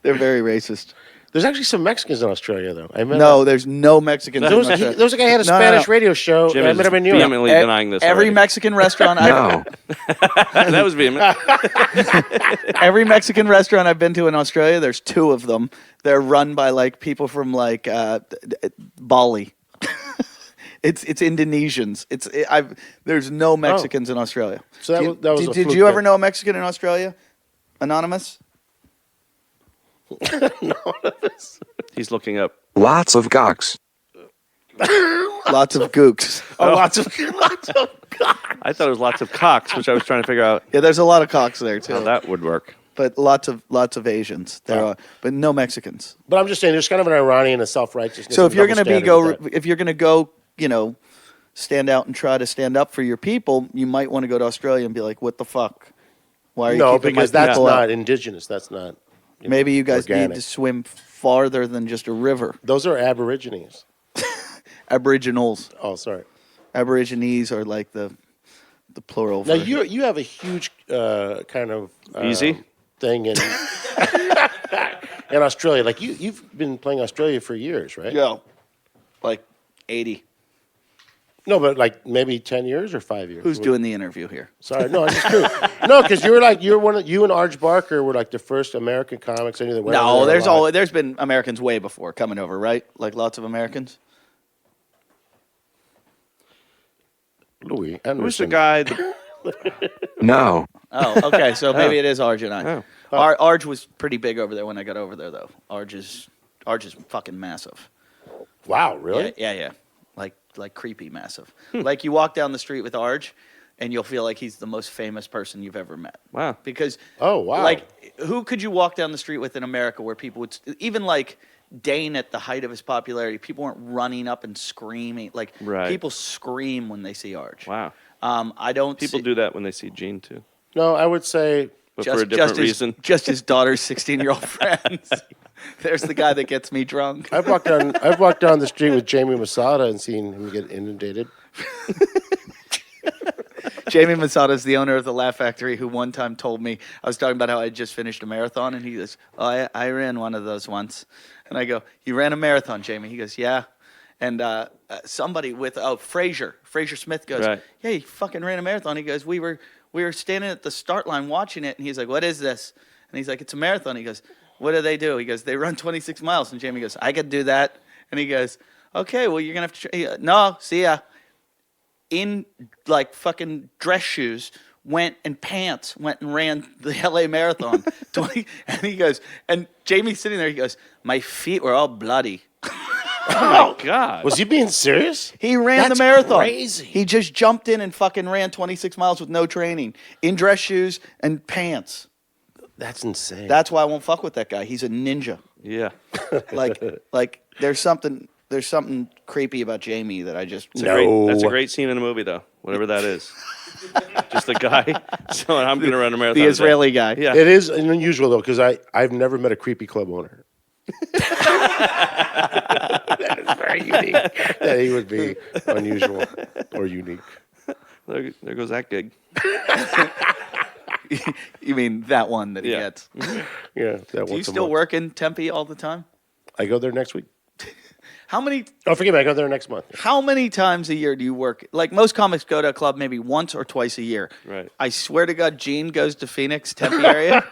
They're very racist. There's actually some Mexicans in Australia, though. I met No, there's no Mexicans. there was, in Australia. there was a guy who had a No, no, Spanish no. radio show. Jim I is met him in New York. vehemently denying this. Every already. Mexican restaurant No. That was vehement. every Mexican restaurant I've been to in Australia, there's 2 of them. They're run by like people from like Bali. It's Indonesians. There's no Mexicans in Australia. So that was a did fluke you ever thing. know a Mexican in Australia? Anonymous? He's looking up. Lots of gawks. Lots of gooks. Lots of I thought it was lots of cocks, which I was trying to figure out Yeah, there's a lot of cocks there too. how that would work. But lots of Asians. There are, but no Mexicans. But I'm just saying, there's kind of an irony and a self-righteousness. So if and you're double gonna standard with that. if you're gonna go, stand out and try to stand up for your people, you might want to go to Australia and be like, "What the fuck? Why are you No, keeping my because that's people out?" not indigenous. That's not. Maybe you guys need organic. to swim farther than just a river. Those are Aborigines. Aboriginals, Oh, sorry. Aborigines are like the plural. Now version. you have a huge kind of Easy? thing in in Australia. Like you've been playing Australia for years, right? Yeah, like 80. No, but like maybe 10 years or 5 years. Who's doing the interview here? Sorry, no, I'm just curious. No, because you and Arj Barker were like the first American comics. I knew that went over No, there a lot. there's been Americans way before coming over, right? Like lots of Americans. Louis Who's the Anderson. guy? No. Oh, okay. So maybe it is Arj and I. Oh. Arj was pretty big over there when I got over there, though. Arj is fucking massive. Wow, really? Yeah. Like creepy massive. Like you walk down the street with Arj, and you'll feel like he's the most famous person you've ever met. Wow. Because Oh, wow. like who could you walk down the street with in America where people would even like Dane at the height of his popularity, people weren't running up and screaming. Like Right. people scream when they see Arj. Wow. I don't. People do that when they see Gene too, No, I would say but for a different reason. Just his daughter's 16-year-old friends. There's the guy that gets me drunk. I've walked down the street with Jamie Masada and seen him get inundated. Jamie Masada is the owner of the Laugh Factory, who one time told me, I was talking about how I just finished a marathon, and he goes, "Oh, I ran one of those once." And I go, "You ran a marathon, Jamie?" He goes, "Yeah." And somebody with Fraser Smith goes, Right. "Yeah, he fucking ran a marathon." He goes, "We were standing at the start line watching it," and he's like, "What is this?" And he's like, "It's a marathon." He goes, "What do they do?" He goes, "They run 26 miles." And Jamie goes, "I could do that." And he goes, "Okay, well, you're gonna have to." No, see ya. In like fucking dress shoes, went and ran the LA Marathon. 20, and he goes, and Jamie's sitting there. He goes, "My feet were all bloody." Oh my God. Was he being serious? He ran That's the marathon. crazy. He just jumped in and fucking ran 26 miles with no training, in dress shoes and pants. That's insane. That's why I won't fuck with that guy. He's a ninja. Yeah. Like there's something creepy about Jamie that I just. That's a great scene in a movie, though. Whatever that is. Just the guy. So I'm going to run a marathon. The today. Israeli guy. Yeah. It is unusual though, because I've never met a creepy club owner. That is very unique. That he would be unusual or unique. There goes that gig. You mean that one that he Yeah. gets? Yeah. That Do you still work in Tempe all the time? I go there next week. How many Oh, forgive me. I go there next month. times a year do you work? Like most comics go to a club maybe once or twice a year. Right. I swear to God, Gene goes to Phoenix, Tempe area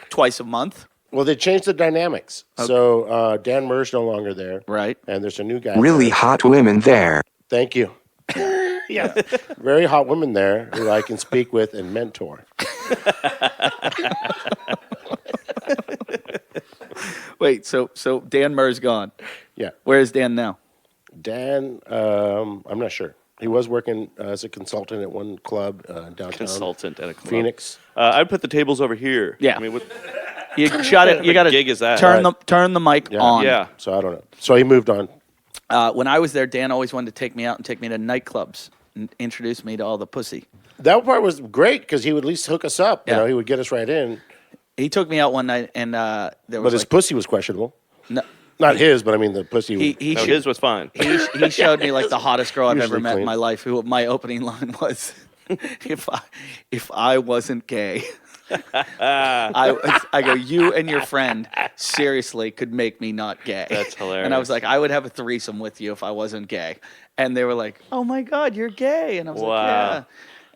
twice a month. Well, they changed the dynamics. So Dan Murr's no longer there. Right. And there's a new guy. Really there. hot women there. Thank you. Yeah. Very hot women there who I can speak with and mentor. Wait, so Dan Murr's gone. Yeah. Where is Dan now? Dan, I'm not sure. He was working as a consultant at one club downtown. Consultant at a club. Phoenix. I'd put the tables over here. Yeah. I mean, what You got it. You got to gig is that? turn the mic Yeah. on. Yeah. So I don't know. So he moved on. When I was there, Dan always wanted to take me out and take me to nightclubs and introduce me to all the pussy. That part was great because he would at least hook us up. Yeah. You know, he would get us right in. He took me out one night, and there was But his like, pussy was questionable. no, Not his, but I mean the pussy. he No, sh- his was fine. he showed me like the hottest girl I've ever Usually met in clean. my life. Who my opening line was, if I wasn't gay. I go, you and your friend seriously could make me not gay. That's hilarious. And I was like, I would have a threesome with you if I wasn't gay. And they were like, oh my God, you're gay. And I was like, Wow. yeah.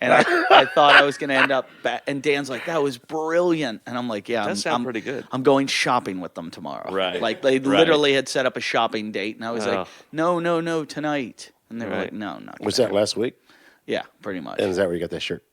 And I thought I was going to end up and Dan's like, that was brilliant. And I'm like, yeah, That sounds pretty good. I'm going shopping with them tomorrow. Right. Like they Right. literally had set up a shopping date. And I was Oh. like, no, tonight. And they were Right. like, no, not Was tonight. that last week? Yeah, pretty much. And is that where you got that shirt?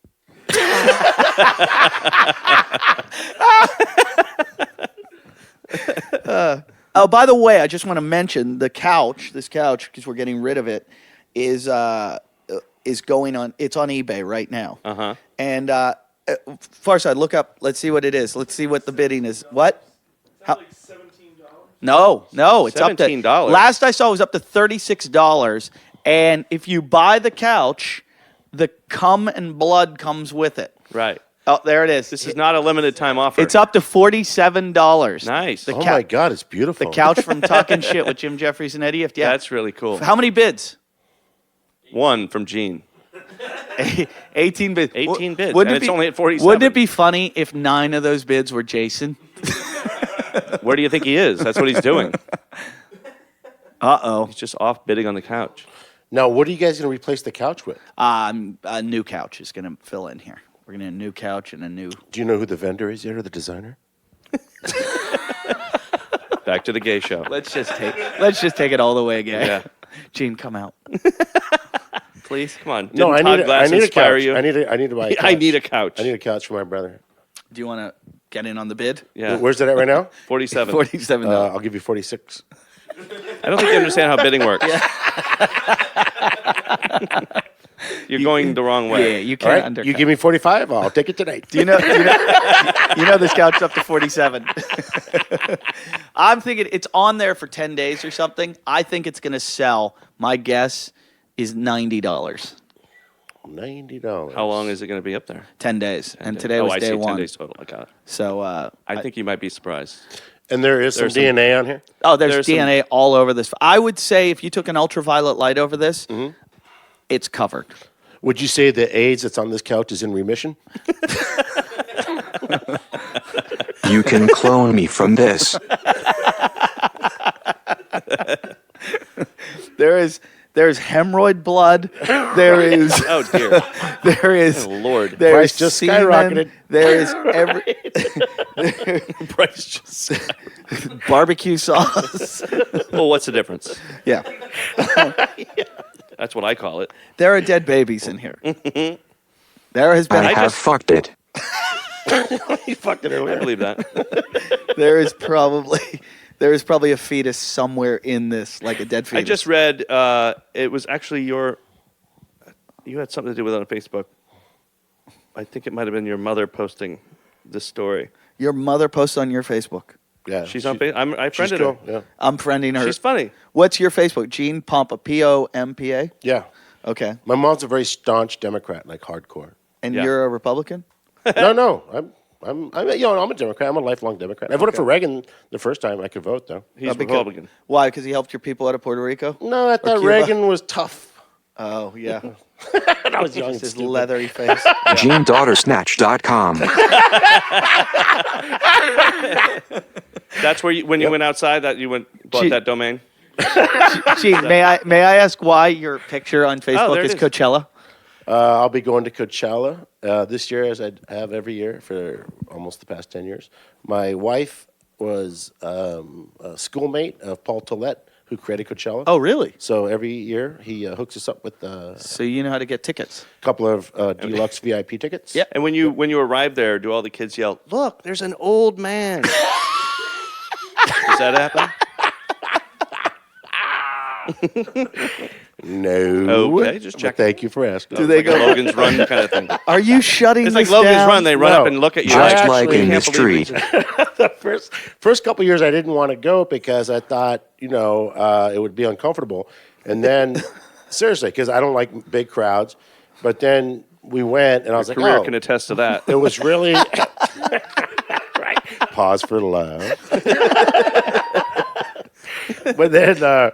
Oh, by the way, I just want to mention the couch. This couch, because we're getting rid of it, is going on. It's on eBay right now. Uh-huh. And Farside, look up. Let's see what it is. Let's see what the bidding is. What? How? No, it's up to $17. Last I saw it was up to $36. And if you buy the couch, the cum and blood comes with it. Right. Oh, there it is. This is not a limited time offer. It's up to $47. Nice. The Oh my God, it's beautiful. The couch from Talking Shit with Jim Jeffries and Eddie. Yeah. That's really cool. How many bids? One from Gene. 18 bids. 18 bids, Wouldn't and it it's be- only at 47. Wouldn't it be funny if 9 of those bids were Jason? Where do you think he is? That's what he's doing. Uh-oh. He's just off bidding on the couch. Now, what are you guys going to replace the couch with? A new couch is going to fill in here. We're going to have a new couch and a new... Do you know who the vendor is yet, or the designer? Back to the gay show. Let's just take it all the way again. Yeah. Gene, come out. Please. Come on. No, Didn't Todd Glass I need a inspire couch. you? I need to buy a couch. I need a couch. I need a couch for my brother. Do you want to get in on the bid? Yeah. Where's it at right now? 47. $47. I'll give you 46. I don't think you understand how bidding works. You're going the wrong way. Yeah, you All can't right, undercut. you give me 45, I'll take it tonight. Do you know this couch is up to 47? I'm thinking it's on there for 10 days or something. I think it's going to sell. My guess is $90. $90. How long is it going to be up there? 10 days. And today oh, was I day see. 1. 10 days total. I got it. So I think you might be surprised. And there is some There's some- DNA on here? there's there's some- DNA all over this. I would say if you took an ultraviolet light over this, it's covered. Would you say the AIDS that's on this couch is in remission? You can clone me from this. There's hemorrhoid blood. There is Oh, dear. there is Oh, Lord. there's Price just semen, skyrocketed. There is every Price just... barbecue sauce. Well, what's the difference? Yeah. That's what I call it. There are dead babies in here. There has been I have just- fucked it. You fucked it I earlier. believe that. there is probably a fetus somewhere in this, like a dead fetus. I just read it was actually you had something to do with it on Facebook. I think it might have been your mother posting this story. Your mother posts on your Facebook. Yeah, She's on Facebook. I She's friended cool. her. Yeah. I'm friending her. She's funny. What's your Facebook? Gene Pompa, Pompa. Yeah. Okay. My mom's a very staunch Democrat, like hardcore. And Yeah. you're a Republican? No. I'm a Democrat. I'm a lifelong Democrat. I voted for Reagan the first time I could vote, though. He's because- Republican. Why? Because he helped your people out of Puerto Rico? No, I thought Cuba? Reagan was tough. Oh, yeah. I was young and Just his stupid. leathery face. GeneDaughtersnatch.com. That's where when you went outside that you bought Gee. that domain. Gene, may I ask why your picture on Facebook there it is is. Coachella? I'll be going to Coachella this year, as I have every year for almost the past 10 years. My wife was a schoolmate of Paul Tollett, who created Coachella. Oh, really? So every year he hooks us up with a So you know how to get tickets? couple of deluxe VIP tickets. Yeah. And when you arrive there, do all the kids yell, "Look, there's an old man"? Does that happen? No. Okay, just But checking. Thank you for asking. Do they Like a go? Logan's Run kind of thing. Are you shutting It's this like Logan's down? Run. They run No. up and look at you. Just like, like "I in the can't believe street." it." First couple years, I didn't want to go because I thought, it would be uncomfortable. And then, seriously, because I don't like big crowds. But then we went, and I was like, Career oh, can attest to that. it was really... right. Pause for love. But then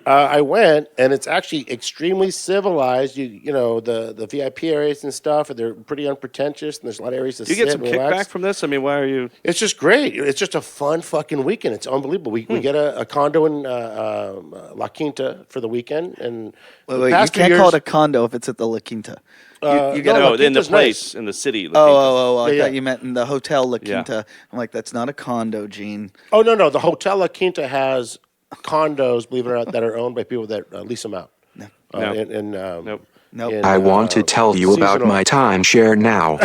I went, and it's actually extremely civilized. You know the VIP areas and stuff, and they're pretty unpretentious. And there's a lot of areas to Do you sit get some and relax. kickback from this? I mean, why are you? It's just great. It's just a fun fucking weekend. It's unbelievable. We get a condo in La Quinta for the weekend, and the Wait, you past few can't call it years- a condo if it's at the La Quinta. You no, gotta. La No, in the Quinta's place nice. in the city. I Yeah, thought yeah. you meant in the hotel La Yeah. Quinta. I'm like, that's not a condo, Gene. Oh no, the Hotel La Quinta has condos, believe it or not, that are owned by people that lease them out. No. No. Nope. Nope. in, I want to tell you about seasonal. my timeshare now.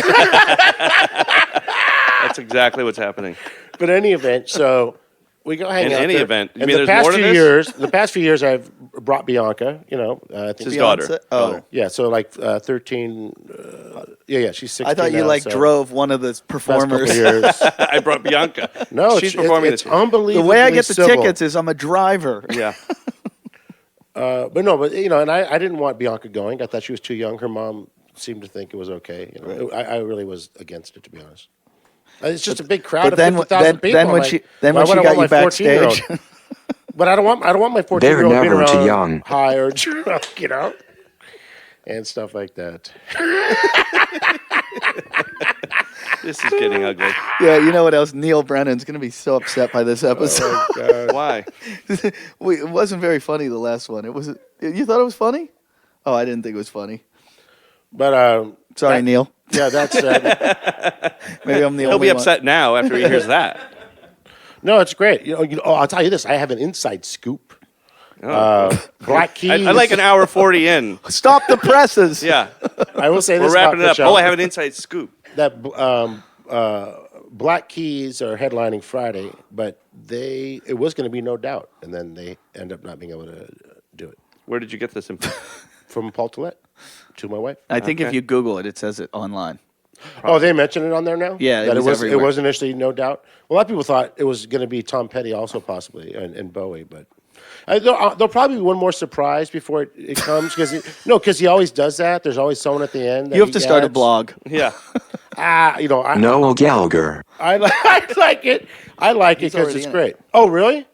That's exactly what's happening. But any event, so we go hang In out any there. event, you And mean the there's past more to few this? years, the past few years, I've brought Bianca. You know, I think His daughter. Beyonce? Oh, yeah. So like 13. Yeah, she's 16. I thought you now, like so drove one of the past couple performers. years. I brought Bianca. No, she's performing it's this year. The unbelievable. way I get the tickets is I'm a driver. Yeah. But you know, and I didn't want Bianca going. I thought she was too young. Her mom seemed to think it was okay. You know, I really was against it, to be honest. It's just a big crowd But of then, 50,000 people. then when I'm she like, then why when she would I got want you my 14-year-old? backstage, But I don't want my 14-year-old They're being never too around young. high or drunk, you know, and stuff like that. This is getting ugly. yeah, you know what else? Neil Brennan's gonna be so upset by this episode. Why? It wasn't very funny the last one. It was. You thought it was funny? Oh, I didn't think it was funny. But Sorry, Neil. yeah, that's Maybe I'm the He'll only be one. upset now after he hears that. no, it's great. Oh, I'll tell you this. I have an inside scoop. Black Keys. I like an hour 40 in. Stop the presses. Yeah. I will say We're this wrapping it about up. the show, Oh, I have an inside scoop. that Black Keys are headlining Friday, but it was going to be No Doubt, and then they end up not being able to do it. Where did you get this info? From Paul Tollett to my wife. I think if Okay. you Google it, it says it online. Oh, they mentioned it on there now. Yeah, it that was it everywhere. was initially No Doubt. Well, a lot of people thought it was going to be Tom Petty also possibly and Bowie, but there'll probably be one more surprise before it comes because he always does that. There's always someone at the end. That You have he to start a adds. blog. Yeah. I Noel Gallagher. like it. I like it He's because already it's in it. great. Oh, really?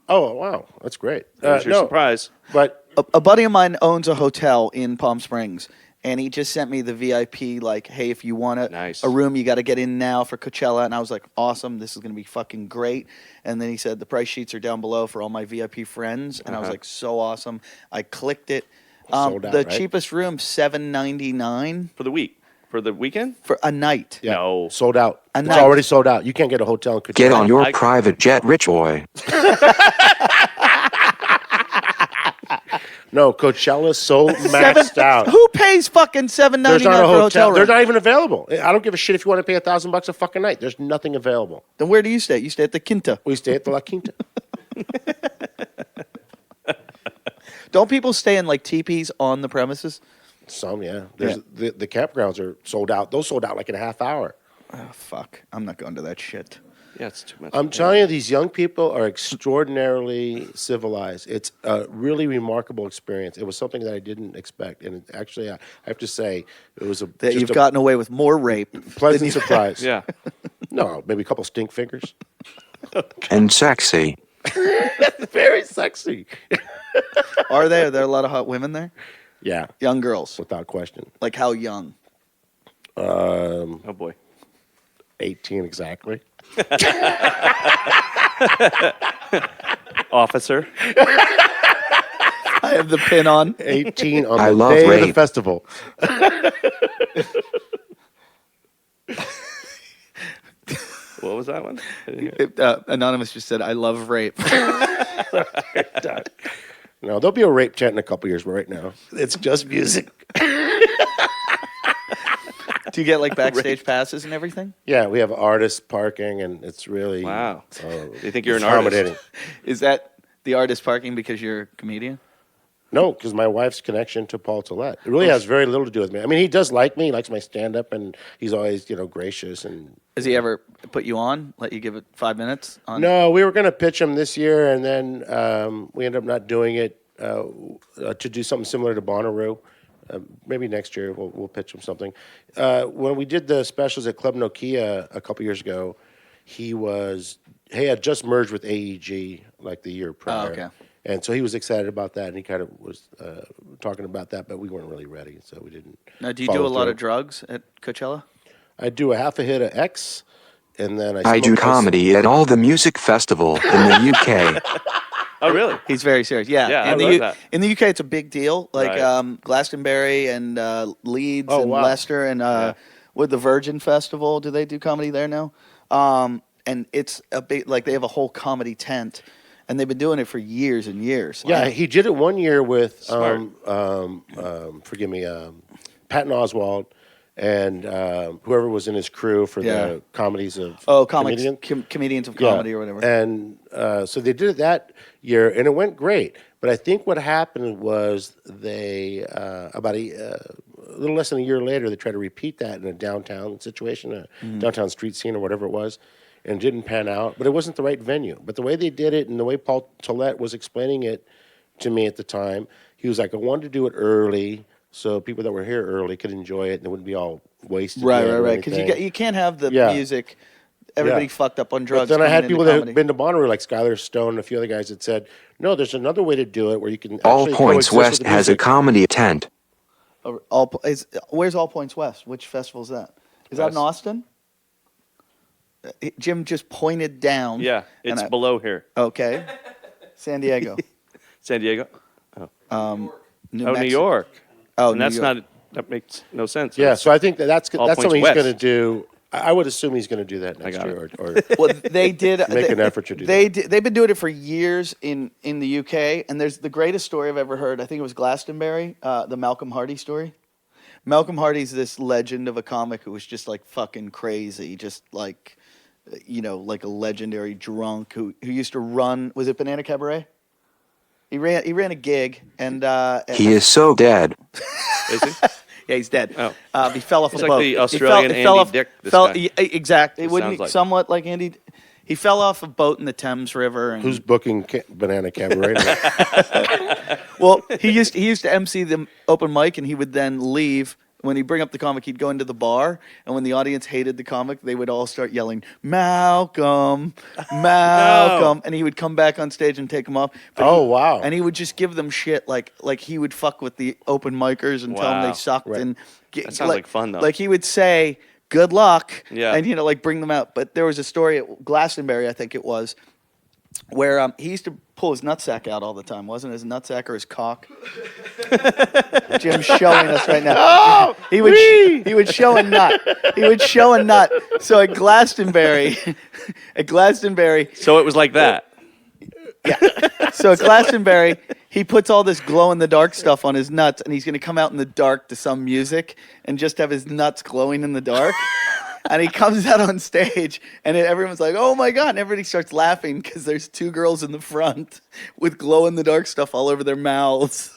Oh, wow, that's great. There's your No, surprise. but A buddy of mine owns a hotel in Palm Springs, and he just sent me the VIP, like, hey, if you want Nice. a room, you got to get in now for Coachella. And I was like, awesome, this is going to be fucking great. And then he said, the price sheets are down below for all my VIP friends. And I was like, so awesome. I clicked it. Sold out, The right? cheapest room, $799 For the week. For the weekend? for a night. yeah, No. sold out. A It's night. already sold out. You can't get a hotel in Coachella. Get on your I- private jet, rich boy. No, Coachella's so maxed out. Who pays fucking $799 There's not a for a hotel They're room? not even available. I don't give a shit if you want to pay $1,000 a fucking night. There's nothing available. Then where do you stay? You stay at the Quinta. We stay at the La Quinta. Don't people stay in like teepees on the premises? Some, yeah. The campgrounds are sold out. Those sold out like in a half hour. Oh, fuck. I'm not going to that shit. Yeah, it's too much. I'm telling you, these young people are extraordinarily civilized. It's a really remarkable experience. It was something that I didn't expect, and actually, I have to say, it was That just you've a gotten away with more rape. pleasant surprise. Yeah. No, maybe a couple stink fingers. And sexy. Very sexy. Are there? Are there a lot of hot women there? Yeah, Young girls. without question. Like how young? Oh, boy. 18 exactly. Officer. I have the pin on. 18 on I the love day of the rape. festival. What was that one? I didn't hear. Anonymous just said, I love rape. No, there'll be a rape tent in a couple years, but right now, it's just music. Do you get like backstage passes and everything? Yeah, we have artist parking, and it's really Wow. oh, They think you're an accommodating. artist. Is that the artist parking because you're a comedian? No, because my wife's connection to Paul Tollett. It really has very little to do with me. I mean, he does like me. He likes my stand-up, and he's always, gracious. And Has he ever put you on? Let you give it 5 minutes? On? no, we were going to pitch him this year, and then we ended up not doing it to do something similar to Bonnaroo. Maybe next year we'll pitch him something. When we did the specials at Club Nokia a couple years ago, he had just merged with AEG like the year prior. okay. And so he was excited about that, and he kind of was talking about that, but we weren't really ready, so we didn't. Now, do you do a lot of drugs at Coachella? I do a half a hit of X, and then I do comedy at all the music festival in the UK. Oh, really? He's very serious. Yeah. Yeah, I in, the love that. in the UK, it's a big deal. Like Right. Glastonbury and Leeds Oh, and wow. Leicester and with the Virgin Festival. Do they do comedy there now? And it's a big, like they have a whole comedy tent, and they've been doing it for years and years. Yeah, he did it one year with Smart. forgive me, Patton Oswalt and whoever was in his crew for the comedies of comics, comedians. comedians of comedy or whatever. And so they did it that year, and it went great. But I think what happened was they about a little less than a year later, they tried to repeat that in a downtown situation, a downtown street scene or whatever it was, and it didn't pan out. But it wasn't the right venue. But the way they did it and the way Paul Tollett was explaining it to me at the time, he was like, I wanted to do it early so people that were here early could enjoy it and it wouldn't be all wasted. Right. or Because anything. you can't have the Yeah. music. Everybody fucked up on drugs. But then I had coming people into that comedy. had been to Bonnaroo, like Skylar Stone and a few other guys that said, no, there's another way to do it where you can All actually Points coexist with West the has a music. comedy tent. Where's All Points West? Which festival is that? Is that in West. Austin? Jim just pointed down. Yeah, and it's I- below here. Okay. San Diego. San Diego. New New Mexico. York. Oh, And New that's York. not. That makes no sense. Yeah, so I think that's All something Points he's West. going to do. I would assume he's going to do that next got year. it. Or Well, they did Make an effort to do They've been doing it for years in the UK, and there's the greatest story I've ever heard. I think it was Glastonbury, the Malcolm Hardy story. Malcolm Hardy's this legend of a comic who was just like fucking crazy, just like like a legendary drunk who used to run. Was it Banana Cabaret? He ran a gig and He is so dead. Is he? yeah, he's dead. Oh. He fell off He's a like boat. the He Australian he fell Andy off, Dick, this fell, guy. exactly. It It wouldn't sounds be like. somewhat like Andy. He fell off a boat in the Thames River. And, who's booking Banana Cabaret? well, he used to MC the open mic, and he would then leave. When he'd bring up the comic, he'd go into the bar, and when the audience hated the comic, they would all start yelling, Malcolm, Malcolm, and he would come back on stage and take them off. But Oh, wow. And he would just give them shit, like he would fuck with the open micers and tell them Wow. they sucked. Right. And That sounds like fun, though. Like he would say, good luck, Yeah. and like bring them out. But there was a story at Glastonbury, I think it was, where he used to pull his nutsack out all the time. Wasn't it his nutsack or his cock? Jim's showing us right now. he would show a nut. He would show a nut. So at Glastonbury, So it was like that. so at Glastonbury, he puts all this glow in the dark stuff on his nuts, and he's going to come out in the dark to some music and just have his nuts glowing in the dark. And he comes out on stage, and everyone's like, "Oh my god!" And everybody starts laughing because there's two girls in the front with glow in the dark stuff all over their mouths.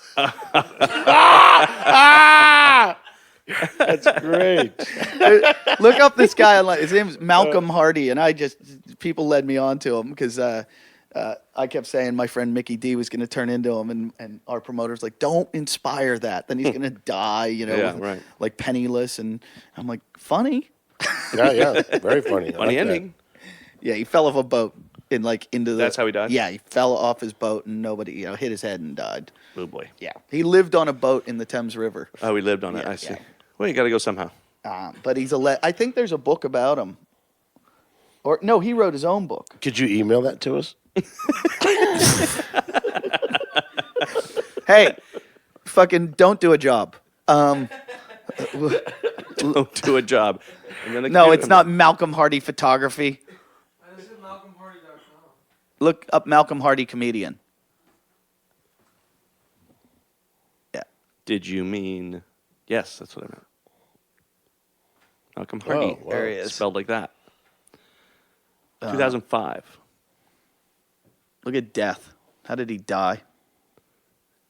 That's great. Look up this guy online. His name is Malcolm Hardy, and people led me on to him because I kept saying my friend Mickey D was going to turn into him, and our promoter's like, "Don't inspire that. Then he's going to die, Yeah, with, right. like penniless." And I'm like, "Funny." Yeah, very funny. I Funny like that. ending. Yeah, he fell off a boat into the. That's how he died? Yeah, he fell off his boat, and nobody hit his head and died. Oh boy. Yeah, he lived on a boat in the Thames River. Oh, we lived on it. Yeah, I see. yeah. Well, you got to go somehow. But he's I think there's a book about him. Or no, he wrote his own book. Could you email that to us? Hey, fucking don't do a job. Don't do a job. And then the No, computer- it's not Malcolm Hardy photography. Look up Malcolm Hardy comedian. Yeah. Did you mean? Yes, that's what I meant. Malcolm Hardy. Whoa. There he is. Spelled like that. 2005. Look at death. How did he die?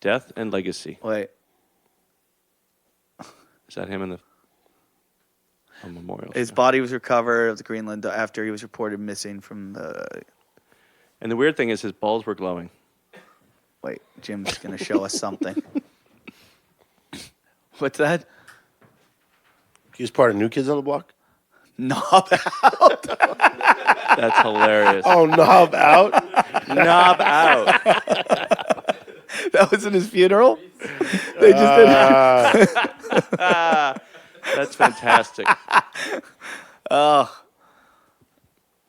Death and Legacy. Wait. Is that him in the memorial? His body was recovered of the Greenland after he was reported missing from the. And the weird thing is his balls were glowing. Wait, Jim's going to show us something. What's that? He was part of New Kids on the Block? Knob. That's hilarious. Oh, knob out? Knob out. That was in his funeral? They just did That's fantastic. All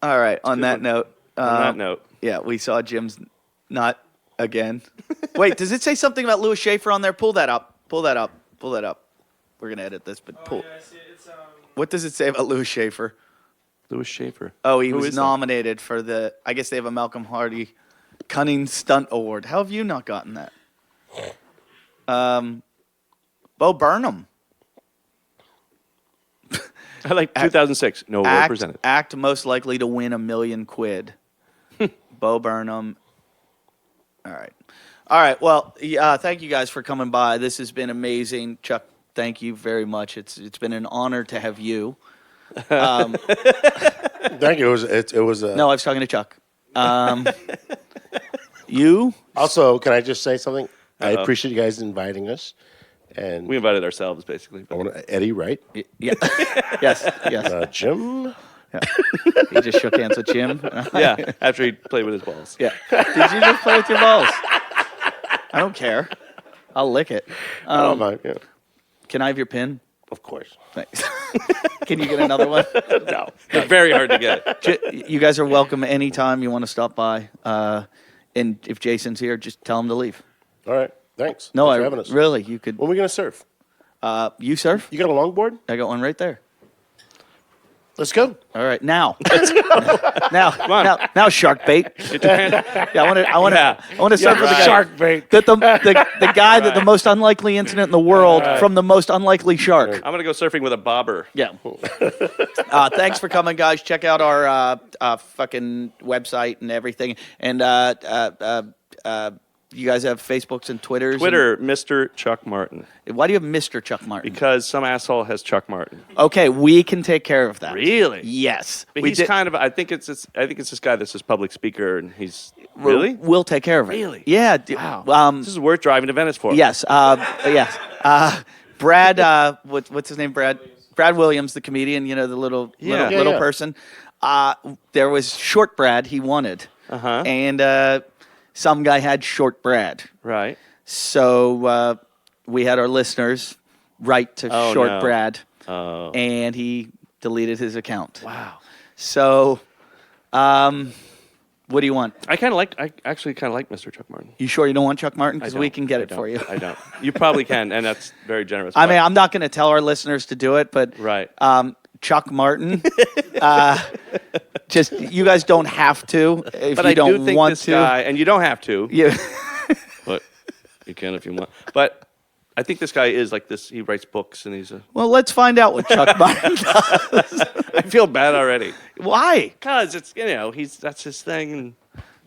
right. On that note. On that note. Yeah, we saw Jim's not again. Wait, does it say something about Louis Schaefer on there? Pull that up. Pull that up. Pull that up. We're going to edit this, but pull. Yeah, I see it. It's, What does it say about Louis Schaefer? Louis Schaefer. Oh, he Who was is that? nominated for the, I guess they have a Malcolm Hardy Cunning Stunt Award. How have you not gotten that? Bo Burnham. I like 2006. No award presented. Act most likely to win $1 million. Bo Burnham. All right. All right. Well, thank you guys for coming by. This has been amazing. Chuck, thank you very much. It's been an honor to have you. Thank you. It was. No, I was talking to Chuck. You? Also, can I just say something? I Uh-oh. appreciate you guys inviting us. And We invited ourselves, basically. I want Eddie, right? Yeah. Yes. Yes. Jim. He just shook hands with Jim. Yeah, after he played with his balls. Yeah. Did you just play with your balls? I don't care. I'll lick it. I don't mind. Yeah. Can I have your pin? Of course. Thanks. Can you get another one? No. They're very hard to get. You guys are welcome anytime you want to stop by. And if Jason's here, just tell him to leave. All right. Thanks. No, Thanks for having us. really, you could. When are we gonna surf? You surf? You got a longboard? I got one right there. Let's go. All right, now. Now, shark bait. Get your hand. Yeah, I want to surf with the guy. Shark bait. The guy that the most unlikely incident in the world from the most unlikely shark. I'm going to go surfing with a bobber. Yeah. Thanks for coming, guys. Check out our fucking website and everything. And you guys have Facebooks and Twitters. Twitter, Mr. Chuck Martin. Why do you have Mr. Chuck Martin? Because some asshole has Chuck Martin. Okay, we can take care of that. Really? Yes. But We he's did- kind of. I think it's this guy that's this public speaker, and he's really. We'll take care of it. Really? Yeah. Wow. This is worth driving to Venice for. Yes. Yes. Brad. What's his name? Brad Williams, the comedian. You know, the little Yeah. person. There was Short Brad. He wanted. Uh-huh. And some guy had Short Brad. Right. So we had our listeners write to Oh, Short no. Brad, Oh. and he deleted his account. Wow. So, what do you want? I actually kind of like Mr. Chuck Martin. You sure you don't want Chuck Martin? I Because don't. we can get I it don't. for you. I don't. You probably can, and that's very generous. I but- mean, I'm not going to tell our listeners to do it, but Right. Chuck Martin, just you guys don't have to if but you I don't do think want this to. guy, and you don't have to, Yeah. but you can if you want. But I think this guy is like this. He writes books, and he's a. Well, let's find out what Chuck Martin does. I feel bad already. Why? Because it's that's his thing, and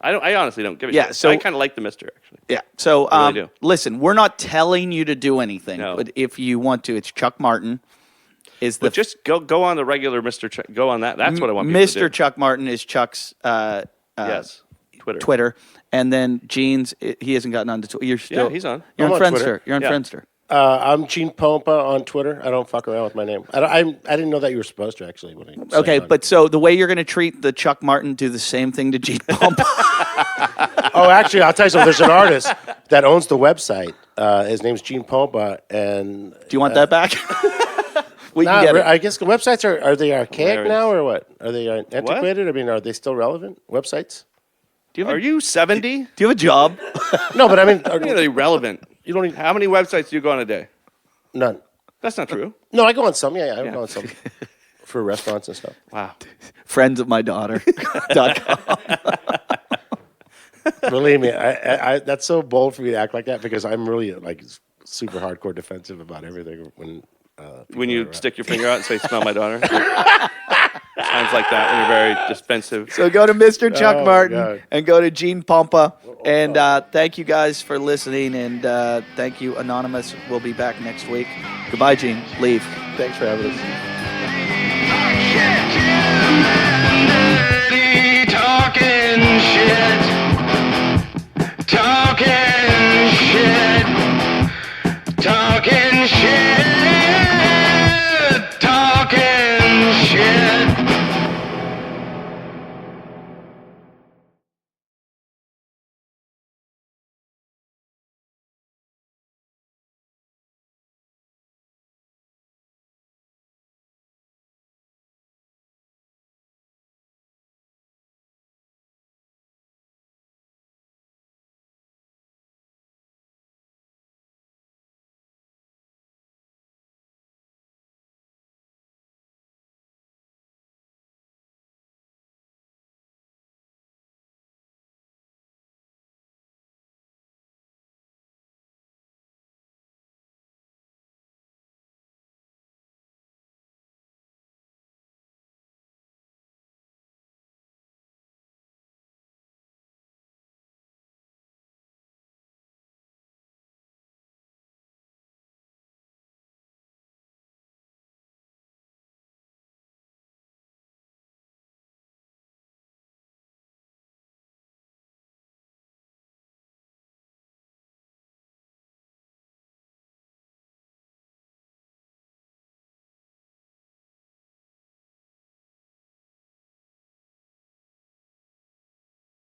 I honestly don't give a Yeah, shit. so- I kind of like the Mister actually. Yeah. So, I really do. listen, we're not telling you to do anything, No. but if you want to, it's Chuck Martin. Is the But just go on the regular Mister. Go on that. That's what I want. people to Mr. do. Chuck Martin is Chuck's Yes. Twitter. Twitter, and then Gene's. He hasn't gotten onto Twitter. You're still. he's on. You're I'm on on Friendster. Twitter. You're on Yeah. Friendster. I'm Gene Pompa on Twitter. I don't fuck around with my name. I didn't know that you were supposed to actually. When I signed Okay, on. but so the way you're going to treat the Chuck Martin, do the same thing to Gene Pump. Oh, actually, I'll tell you something. There's an artist that owns the website. His name's Gene Pompa, and Do you want that back? We can Nah, get it. I guess the websites are they archaic Hilarious. now or what? Are they antiquated? I mean, are they still relevant websites? Are you 70? Do you have a job? No, but I mean, Are you irrelevant? you don't need How many websites do you go on a day? none. That's not true. No, I go on some. Yeah, I go on some for restaurants and stuff. Wow. Friends of my daughter. Believe me, I that's so bold for me to act like that because I'm really like super hardcore defensive about everything when. When you stick your finger out and say, "Smell my daughter." Sounds like that when you're very defensive. So go to Mr. Chuck Oh, Martin God. and go to Gene Pompa. And thank you guys for listening. And thank you, Anonymous. We'll be back next week. Goodbye, Gene. Leave. Thanks for having us. Shit,